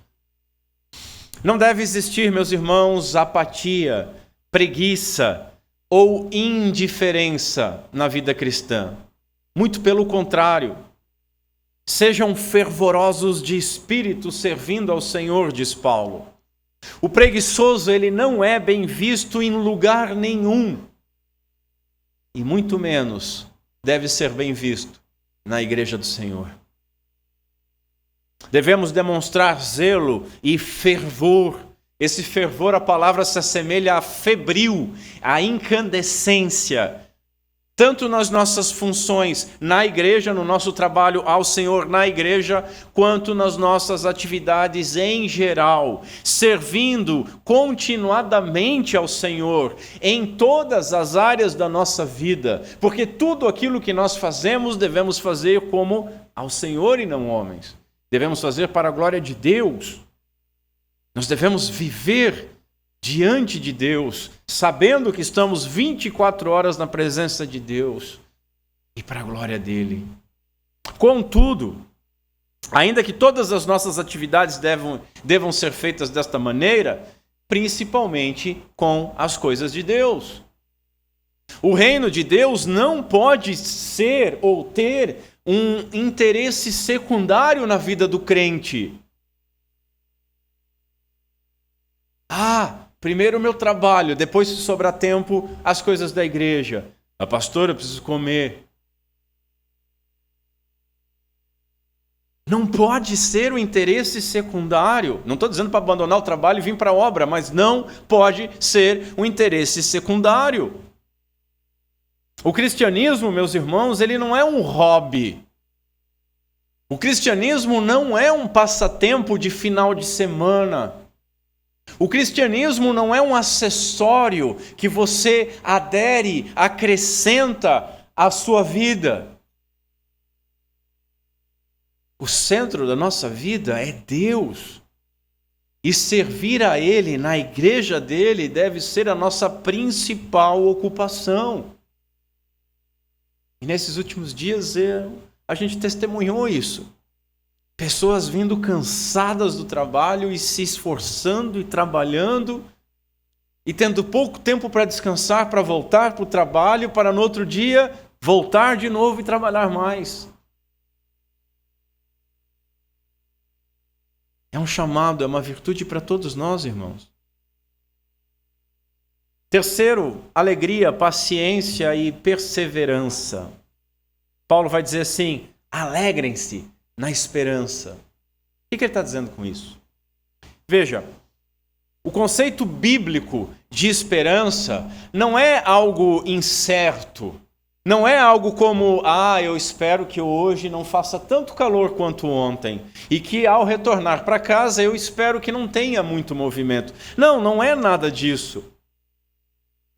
Não deve existir, meus irmãos, apatia, preguiça ou indiferença na vida cristã. Muito pelo contrário. Sejam fervorosos de espírito servindo ao Senhor, diz Paulo. O preguiçoso, ele não é bem visto em lugar nenhum. E muito menos deve ser bem visto na igreja do Senhor. Devemos demonstrar zelo e fervor. Esse fervor, a palavra se assemelha a febril, a incandescência. tanto nas nossas funções na igreja, no nosso trabalho ao Senhor na igreja, quanto nas nossas atividades em geral, servindo continuadamente ao Senhor em todas as áreas da nossa vida, porque tudo aquilo que nós fazemos devemos fazer como ao Senhor e não homens. Devemos fazer para a glória de Deus. Nós devemos viver diante de Deus, sabendo que estamos 24 horas na presença de Deus e para a glória dele. Contudo, ainda que todas as nossas atividades devam ser feitas desta maneira, principalmente com as coisas de Deus. O reino de Deus não pode ser ou ter um interesse secundário na vida do crente. Primeiro o meu trabalho, depois, se sobrar tempo, as coisas da igreja. Pastor, eu preciso comer. Não pode ser o interesse secundário. Não estou dizendo para abandonar o trabalho e vir para a obra, mas não pode ser o interesse secundário. O cristianismo, meus irmãos, ele não é um hobby. O cristianismo não é um passatempo de final de semana. O cristianismo não é um acessório que você adere, acrescenta à sua vida. O centro da nossa vida é Deus. E servir a Ele na igreja dele deve ser a nossa principal ocupação. E nesses últimos dias a gente testemunhou isso. Pessoas vindo cansadas do trabalho e se esforçando e trabalhando e tendo pouco tempo para descansar, para voltar para o trabalho, para no outro dia voltar de novo e trabalhar mais. É um chamado, é uma virtude para todos nós, irmãos. Terceiro, alegria, paciência e perseverança. Paulo vai dizer assim: alegrem-se na esperança. O que ele está dizendo com isso? Veja, o conceito bíblico de esperança não é algo incerto, não é algo como, eu espero que hoje não faça tanto calor quanto ontem, e que ao retornar para casa eu espero que não tenha muito movimento. Não é nada disso.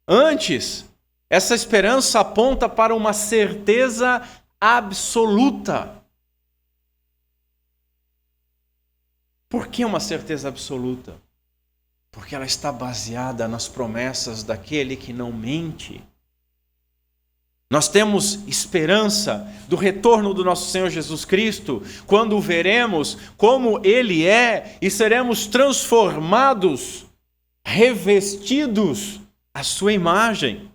Antes, essa esperança aponta para uma certeza absoluta. Por que uma certeza absoluta? Porque ela está baseada nas promessas daquele que não mente. Nós temos esperança do retorno do nosso Senhor Jesus Cristo, quando veremos como Ele é e seremos transformados, revestidos à sua imagem.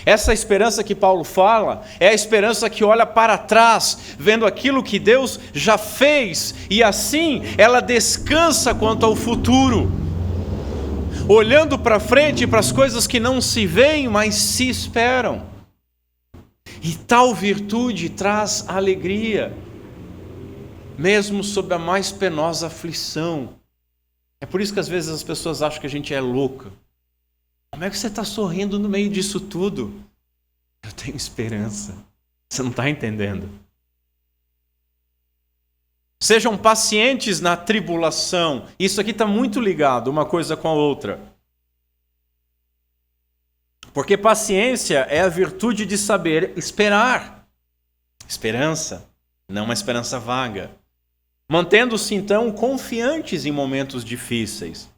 Essa esperança que Paulo fala é a esperança que olha para trás, vendo aquilo que Deus já fez, e assim ela descansa quanto ao futuro, olhando para frente para as coisas que não se veem, mas se esperam. E tal virtude traz alegria, mesmo sob a mais penosa aflição. É por isso que às vezes as pessoas acham que a gente é louca. Como é que você está sorrindo no meio disso tudo? Eu tenho esperança. Você não está entendendo. Sejam pacientes na tribulação. Isso aqui está muito ligado uma coisa com a outra. Porque paciência é a virtude de saber esperar. Esperança, não uma esperança vaga. Mantendo-se então confiantes em momentos difíceis.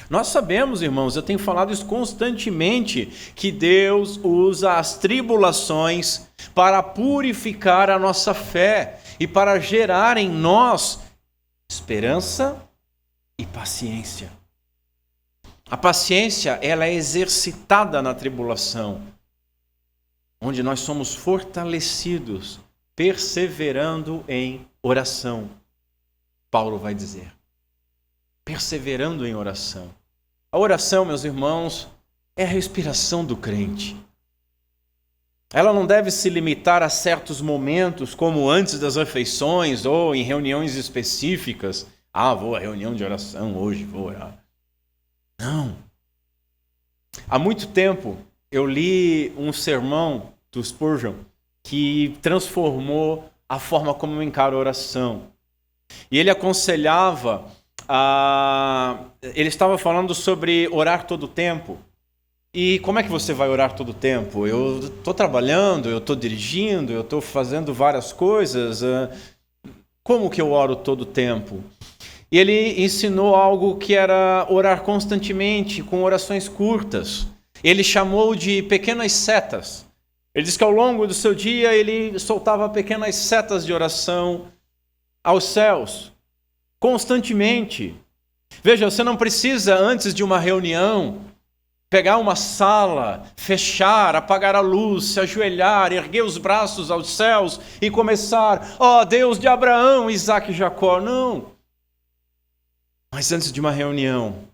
Nós sabemos, irmãos, eu tenho falado isso constantemente, que Deus usa as tribulações para purificar a nossa fé e para gerar em nós esperança e paciência. A paciência, ela é exercitada na tribulação, onde nós somos fortalecidos, perseverando em oração. Paulo vai dizer. Perseverando em oração. A oração, meus irmãos, é a respiração do crente. Ela não deve se limitar a certos momentos, como antes das refeições ou em reuniões específicas. Vou à reunião de oração hoje, vou orar. Não. Há muito tempo, eu li um sermão do Spurgeon que transformou a forma como eu encaro a oração. E ele aconselhava, ele estava falando sobre orar todo o tempo. E como é que você vai orar todo o tempo? Eu estou trabalhando, eu estou dirigindo, eu estou fazendo várias coisas. Como que eu oro todo o tempo? E ele ensinou algo que era orar constantemente, com orações curtas. Ele chamou de pequenas setas. Ele diz que ao longo do seu dia ele soltava pequenas setas de oração aos céus, constantemente. Veja, você não precisa, antes de uma reunião, pegar uma sala, fechar, apagar a luz, se ajoelhar, erguer os braços aos céus e começar, ó Deus de Abraão, Isaque e Jacó. Não. Mas antes de uma reunião,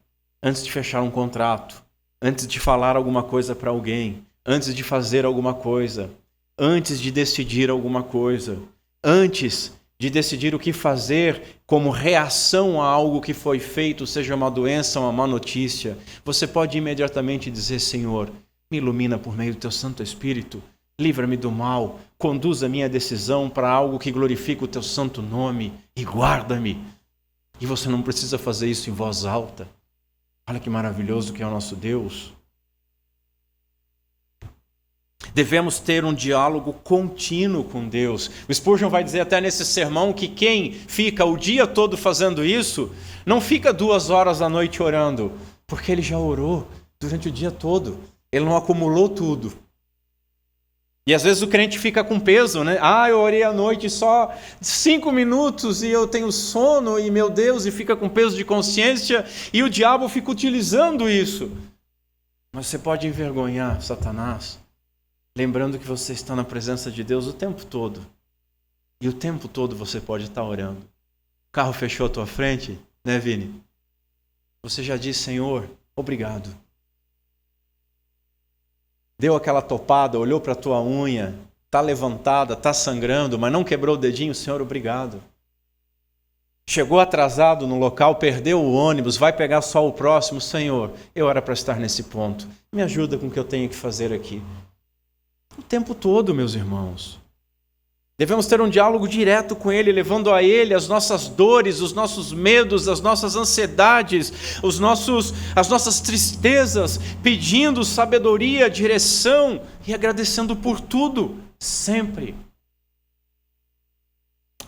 antes de fechar um contrato, antes de falar alguma coisa para alguém, antes de fazer alguma coisa, antes de decidir alguma coisa, antes de decidir o que fazer como reação a algo que foi feito, seja uma doença ou uma má notícia, você pode imediatamente dizer: Senhor, me ilumina por meio do teu Santo Espírito, livra-me do mal, conduz a minha decisão para algo que glorifique o teu santo nome e guarda-me. E você não precisa fazer isso em voz alta. Olha que maravilhoso que é o nosso Deus. Devemos ter um diálogo contínuo com Deus. O Spurgeon vai dizer até nesse sermão que quem fica o dia todo fazendo isso, não fica 2 horas à noite orando, porque ele já orou durante o dia todo. Ele não acumulou tudo. E às vezes o crente fica com peso, né? Eu orei à noite só 5 minutos e eu tenho sono e meu Deus, e fica com peso de consciência e o diabo fica utilizando isso. Mas você pode envergonhar Satanás, lembrando que você está na presença de Deus o tempo todo. E o tempo todo você pode estar orando. O carro fechou à tua frente, né, Vini? Você já disse: Senhor, obrigado. Deu aquela topada, olhou para a tua unha, está levantada, está sangrando, mas não quebrou o dedinho. Senhor, obrigado. Chegou atrasado no local, perdeu o ônibus, vai pegar só o próximo. Senhor, eu era para estar nesse ponto. Me ajuda com o que eu tenho que fazer aqui. O tempo todo, meus irmãos. Devemos ter um diálogo direto com Ele, levando a Ele as nossas dores, os nossos medos, as nossas ansiedades, as nossas tristezas, pedindo sabedoria, direção e agradecendo por tudo, sempre.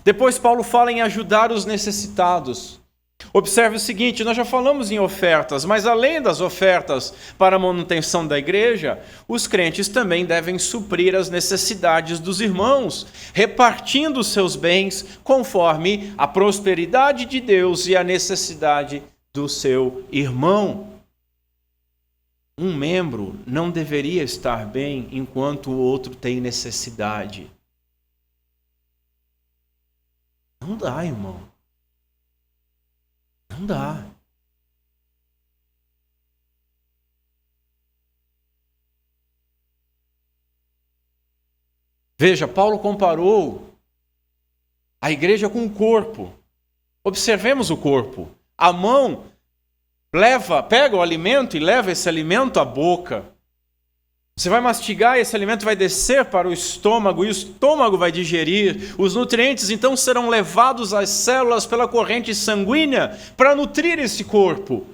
Depois Paulo fala em ajudar os necessitados. Observe o seguinte, nós já falamos em ofertas, mas além das ofertas para a manutenção da igreja, os crentes também devem suprir as necessidades dos irmãos, repartindo os seus bens conforme a prosperidade de Deus e a necessidade do seu irmão. Um membro não deveria estar bem enquanto o outro tem necessidade. Não dá, irmão. Não dá. Veja, Paulo comparou a igreja com o corpo. Observemos o corpo. A mão pega o alimento e leva esse alimento à boca. Você vai mastigar, esse alimento vai descer para o estômago e o estômago vai digerir. Os nutrientes então serão levados às células pela corrente sanguínea para nutrir esse corpo.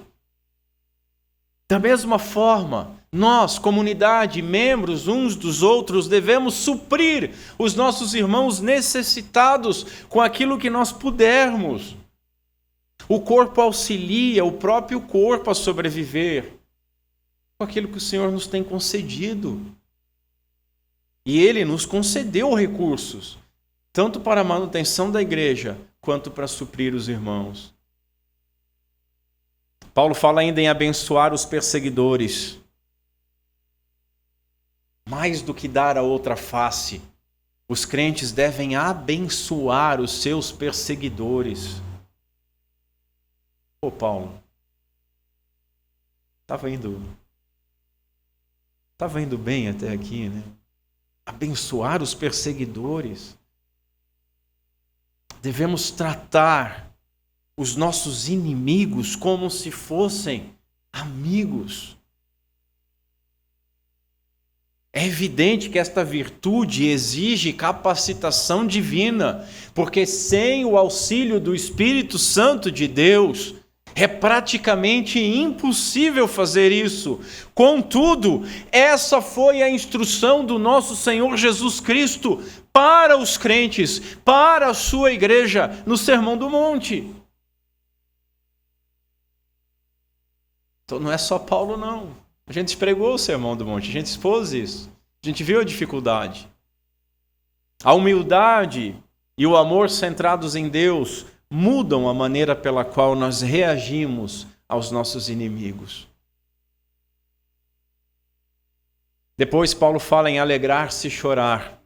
Da mesma forma, nós, comunidade, membros uns dos outros, devemos suprir os nossos irmãos necessitados com aquilo que nós pudermos. O corpo auxilia o próprio corpo a sobreviver com aquilo que o Senhor nos tem concedido. E Ele nos concedeu recursos, tanto para a manutenção da igreja, quanto para suprir os irmãos. Paulo fala ainda em abençoar os perseguidores. Mais do que dar a outra face, os crentes devem abençoar os seus perseguidores. Paulo, estava indo bem até aqui, né? Abençoar os perseguidores. Devemos tratar os nossos inimigos como se fossem amigos. É evidente que esta virtude exige capacitação divina, porque sem o auxílio do Espírito Santo de Deus, é praticamente impossível fazer isso. Contudo, essa foi a instrução do nosso Senhor Jesus Cristo para os crentes, para a sua igreja, no Sermão do Monte. Então não é só Paulo, não. A gente pregou o Sermão do Monte, a gente expôs isso. A gente viu a dificuldade. A humildade e o amor centrados em Deus mudam a maneira pela qual nós reagimos aos nossos inimigos. Depois Paulo fala em alegrar-se e chorar.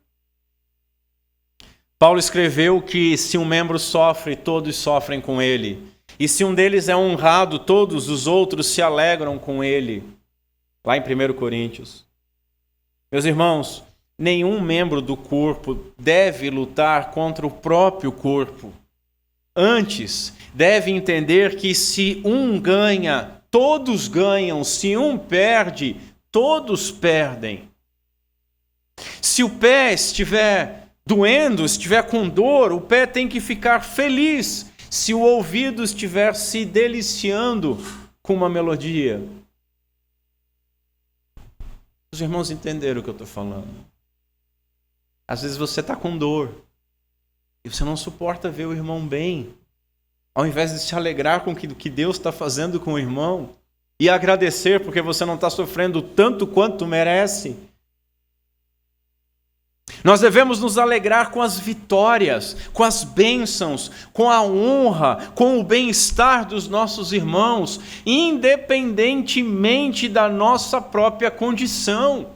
Paulo escreveu que se um membro sofre, todos sofrem com ele. E se um deles é honrado, todos os outros se alegram com ele. Lá em 1 Coríntios. Meus irmãos, nenhum membro do corpo deve lutar contra o próprio corpo. Antes, deve entender que se um ganha, todos ganham. Se um perde, todos perdem. Se o pé estiver doendo, estiver com dor, o pé tem que ficar feliz. Se o ouvido estiver se deliciando com uma melodia. Os irmãos entenderam o que eu estou falando. Às vezes você está com dor e você não suporta ver o irmão bem. Ao invés de se alegrar com o que Deus está fazendo com o irmão e agradecer porque você não está sofrendo tanto quanto merece. Nós devemos nos alegrar com as vitórias, com as bênçãos, com a honra, com o bem-estar dos nossos irmãos, independentemente da nossa própria condição.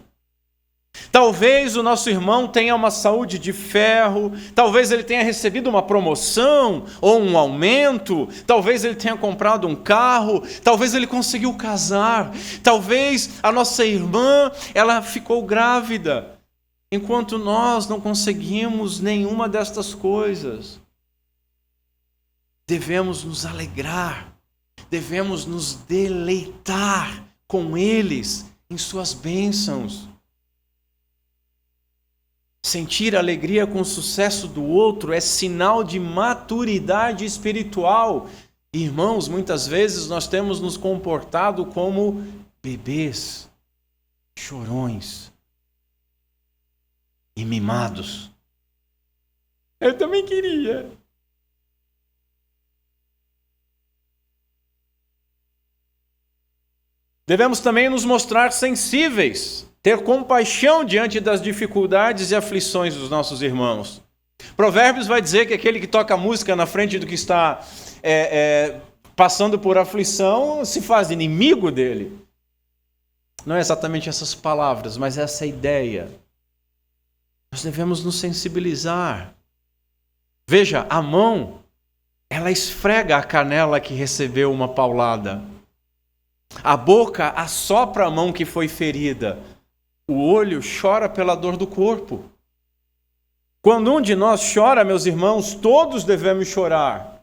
Talvez o nosso irmão tenha uma saúde de ferro, talvez ele tenha recebido uma promoção ou um aumento, talvez ele tenha comprado um carro, talvez ele conseguiu casar, talvez a nossa irmã, ela ficou grávida. Enquanto nós não conseguimos nenhuma destas coisas, devemos nos alegrar, devemos nos deleitar com eles em suas bênçãos. Sentir alegria com o sucesso do outro é sinal de maturidade espiritual. Irmãos, muitas vezes nós temos nos comportado como bebês, chorões e mimados. Eu também queria. Devemos também nos mostrar sensíveis, ter compaixão diante das dificuldades e aflições dos nossos irmãos. Provérbios vai dizer que aquele que toca música na frente do que está passando por aflição se faz inimigo dele. Não é exatamente essas palavras, mas essa ideia. Nós devemos nos sensibilizar. Veja, a mão, ela esfrega a canela que recebeu uma paulada. A boca assopra a mão que foi ferida. O olho chora pela dor do corpo. Quando um de nós chora, meus irmãos, todos devemos chorar.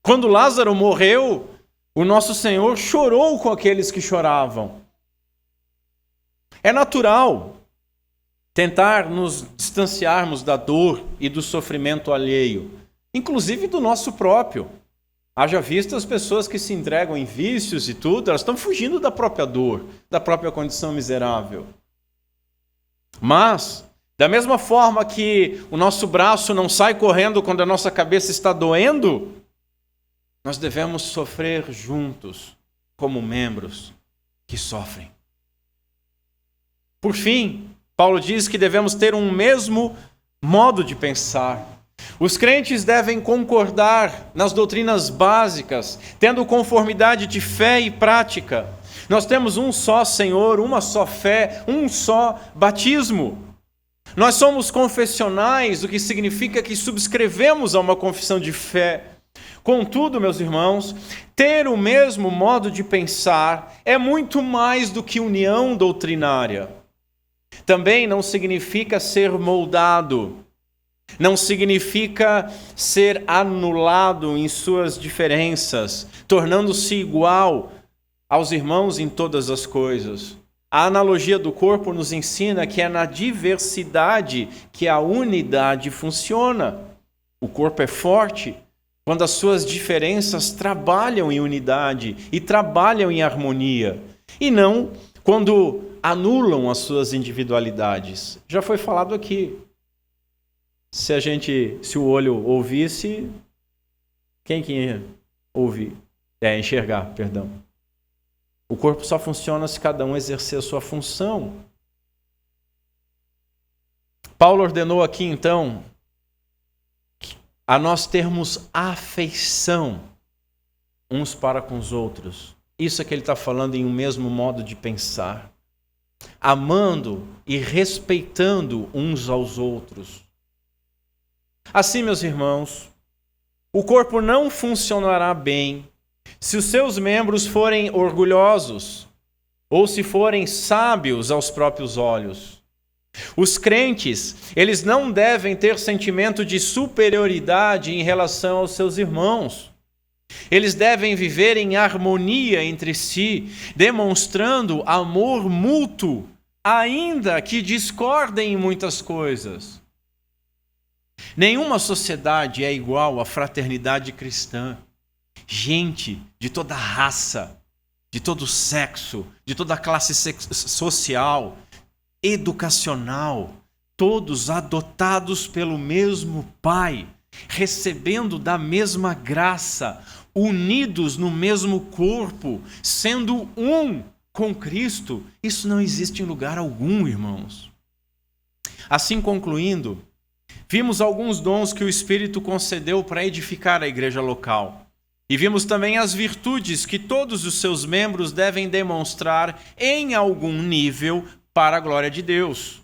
Quando Lázaro morreu, o nosso Senhor chorou com aqueles que choravam. É natural tentar nos distanciarmos da dor e do sofrimento alheio, inclusive do nosso próprio. Haja visto as pessoas que se entregam em vícios e tudo, elas estão fugindo da própria dor, da própria condição miserável. Mas, da mesma forma que o nosso braço não sai correndo quando a nossa cabeça está doendo, nós devemos sofrer juntos, como membros que sofrem. Por fim, Paulo diz que devemos ter um mesmo modo de pensar. Os crentes devem concordar nas doutrinas básicas, tendo conformidade de fé e prática. Nós temos um só Senhor, uma só fé, um só batismo. Nós somos confessionais, o que significa que subscrevemos a uma confissão de fé. Contudo, meus irmãos, ter o mesmo modo de pensar é muito mais do que união doutrinária. Também não significa ser moldado, não significa ser anulado em suas diferenças, tornando-se igual aos irmãos em todas as coisas. A analogia do corpo nos ensina que é na diversidade que a unidade funciona. O corpo é forte quando as suas diferenças trabalham em unidade e trabalham em harmonia, e não quando anulam as suas individualidades. Já foi falado aqui. Se o olho ouvisse, quem que ia ouvir? Enxergar, perdão. O corpo só funciona se cada um exercer a sua função. Paulo ordenou aqui, então, a nós termos afeição uns para com os outros. Isso é que ele está falando em um mesmo modo de pensar. Amando e respeitando uns aos outros. Assim, meus irmãos, o corpo não funcionará bem se os seus membros forem orgulhosos ou se forem sábios aos próprios olhos. Os crentes, eles não devem ter sentimento de superioridade em relação aos seus irmãos. Eles devem viver em harmonia entre si, demonstrando amor mútuo, ainda que discordem em muitas coisas. Nenhuma sociedade é igual à fraternidade cristã. Gente de toda raça, de todo sexo, de toda classe social, educacional, todos adotados pelo mesmo Pai, recebendo da mesma graça, unidos no mesmo corpo, sendo um com Cristo. Isso não existe em lugar algum, irmãos. Assim, concluindo, vimos alguns dons que o Espírito concedeu para edificar a igreja local. E vimos também as virtudes que todos os seus membros devem demonstrar em algum nível para a glória de Deus.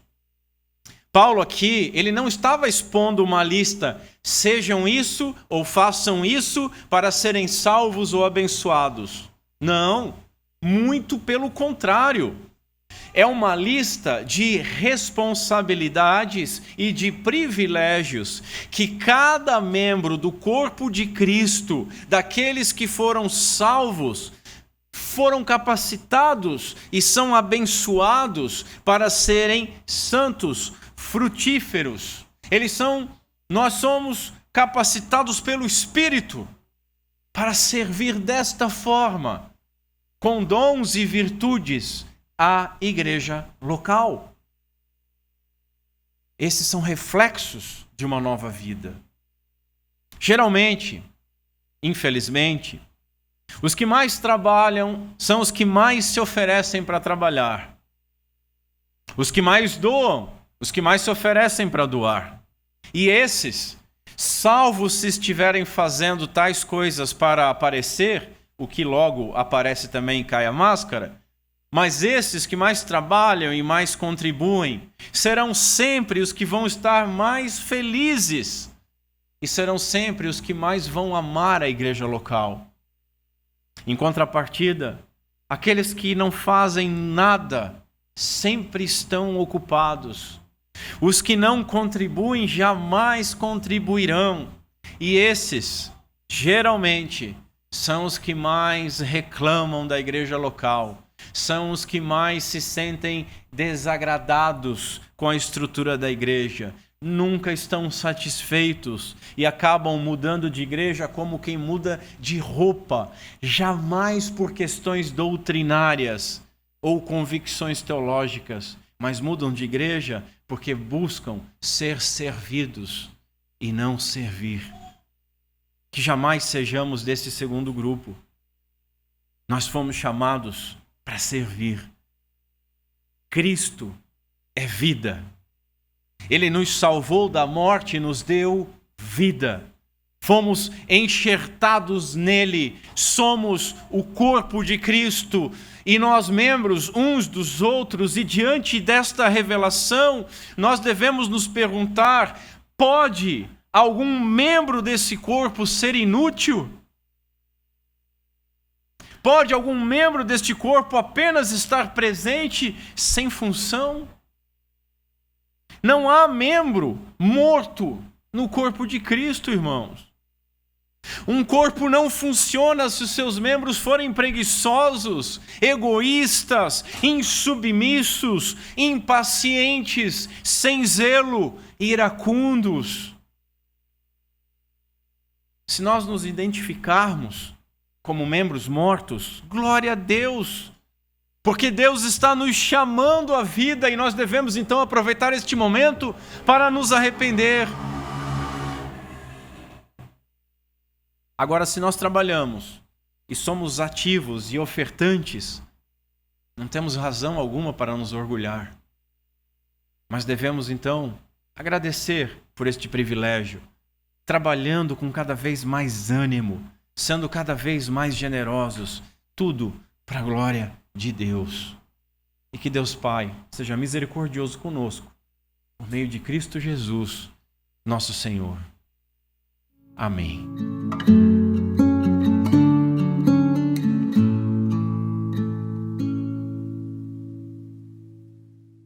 Paulo aqui, ele não estava expondo uma lista, sejam isso ou façam isso para serem salvos ou abençoados. Não, muito pelo contrário. É uma lista de responsabilidades e de privilégios que cada membro do corpo de Cristo, daqueles que foram salvos, foram capacitados e são abençoados para serem santos, frutíferos. Nós somos capacitados pelo Espírito para servir desta forma, com dons e virtudes, a igreja local. Esses são reflexos de uma nova vida. Geralmente, infelizmente, os que mais trabalham são os que mais se oferecem para trabalhar. Os que mais doam, os que mais se oferecem para doar. E esses, salvo se estiverem fazendo tais coisas para aparecer, o que logo aparece também e cai a máscara, mas esses que mais trabalham e mais contribuem serão sempre os que vão estar mais felizes e serão sempre os que mais vão amar a igreja local. Em contrapartida, aqueles que não fazem nada sempre estão ocupados. Os que não contribuem jamais contribuirão. E esses, geralmente, são os que mais reclamam da igreja local. São os que mais se sentem desagradados com a estrutura da igreja. Nunca estão satisfeitos e acabam mudando de igreja como quem muda de roupa. Jamais por questões doutrinárias ou convicções teológicas, mas mudam de igreja porque buscam ser servidos e não servir. Que jamais sejamos desse segundo grupo. Nós fomos chamados para servir. Cristo é vida. Ele nos salvou da morte e nos deu vida. Fomos enxertados nele. Somos o corpo de Cristo. E nós, membros uns dos outros, e diante desta revelação, nós devemos nos perguntar: pode algum membro desse corpo ser inútil? Pode algum membro deste corpo apenas estar presente sem função? Não há membro morto no corpo de Cristo, irmãos. Um corpo não funciona se os seus membros forem preguiçosos, egoístas, insubmissos, impacientes, sem zelo, iracundos. Se nós nos identificarmos como membros mortos, glória a Deus, porque Deus está nos chamando à vida e nós devemos então aproveitar este momento para nos arrepender. Agora, se nós trabalhamos e somos ativos e ofertantes, não temos razão alguma para nos orgulhar. Mas devemos então agradecer por este privilégio, trabalhando com cada vez mais ânimo, sendo cada vez mais generosos, tudo para a glória de Deus. E que Deus Pai seja misericordioso conosco, por meio de Cristo Jesus, nosso Senhor. Amém.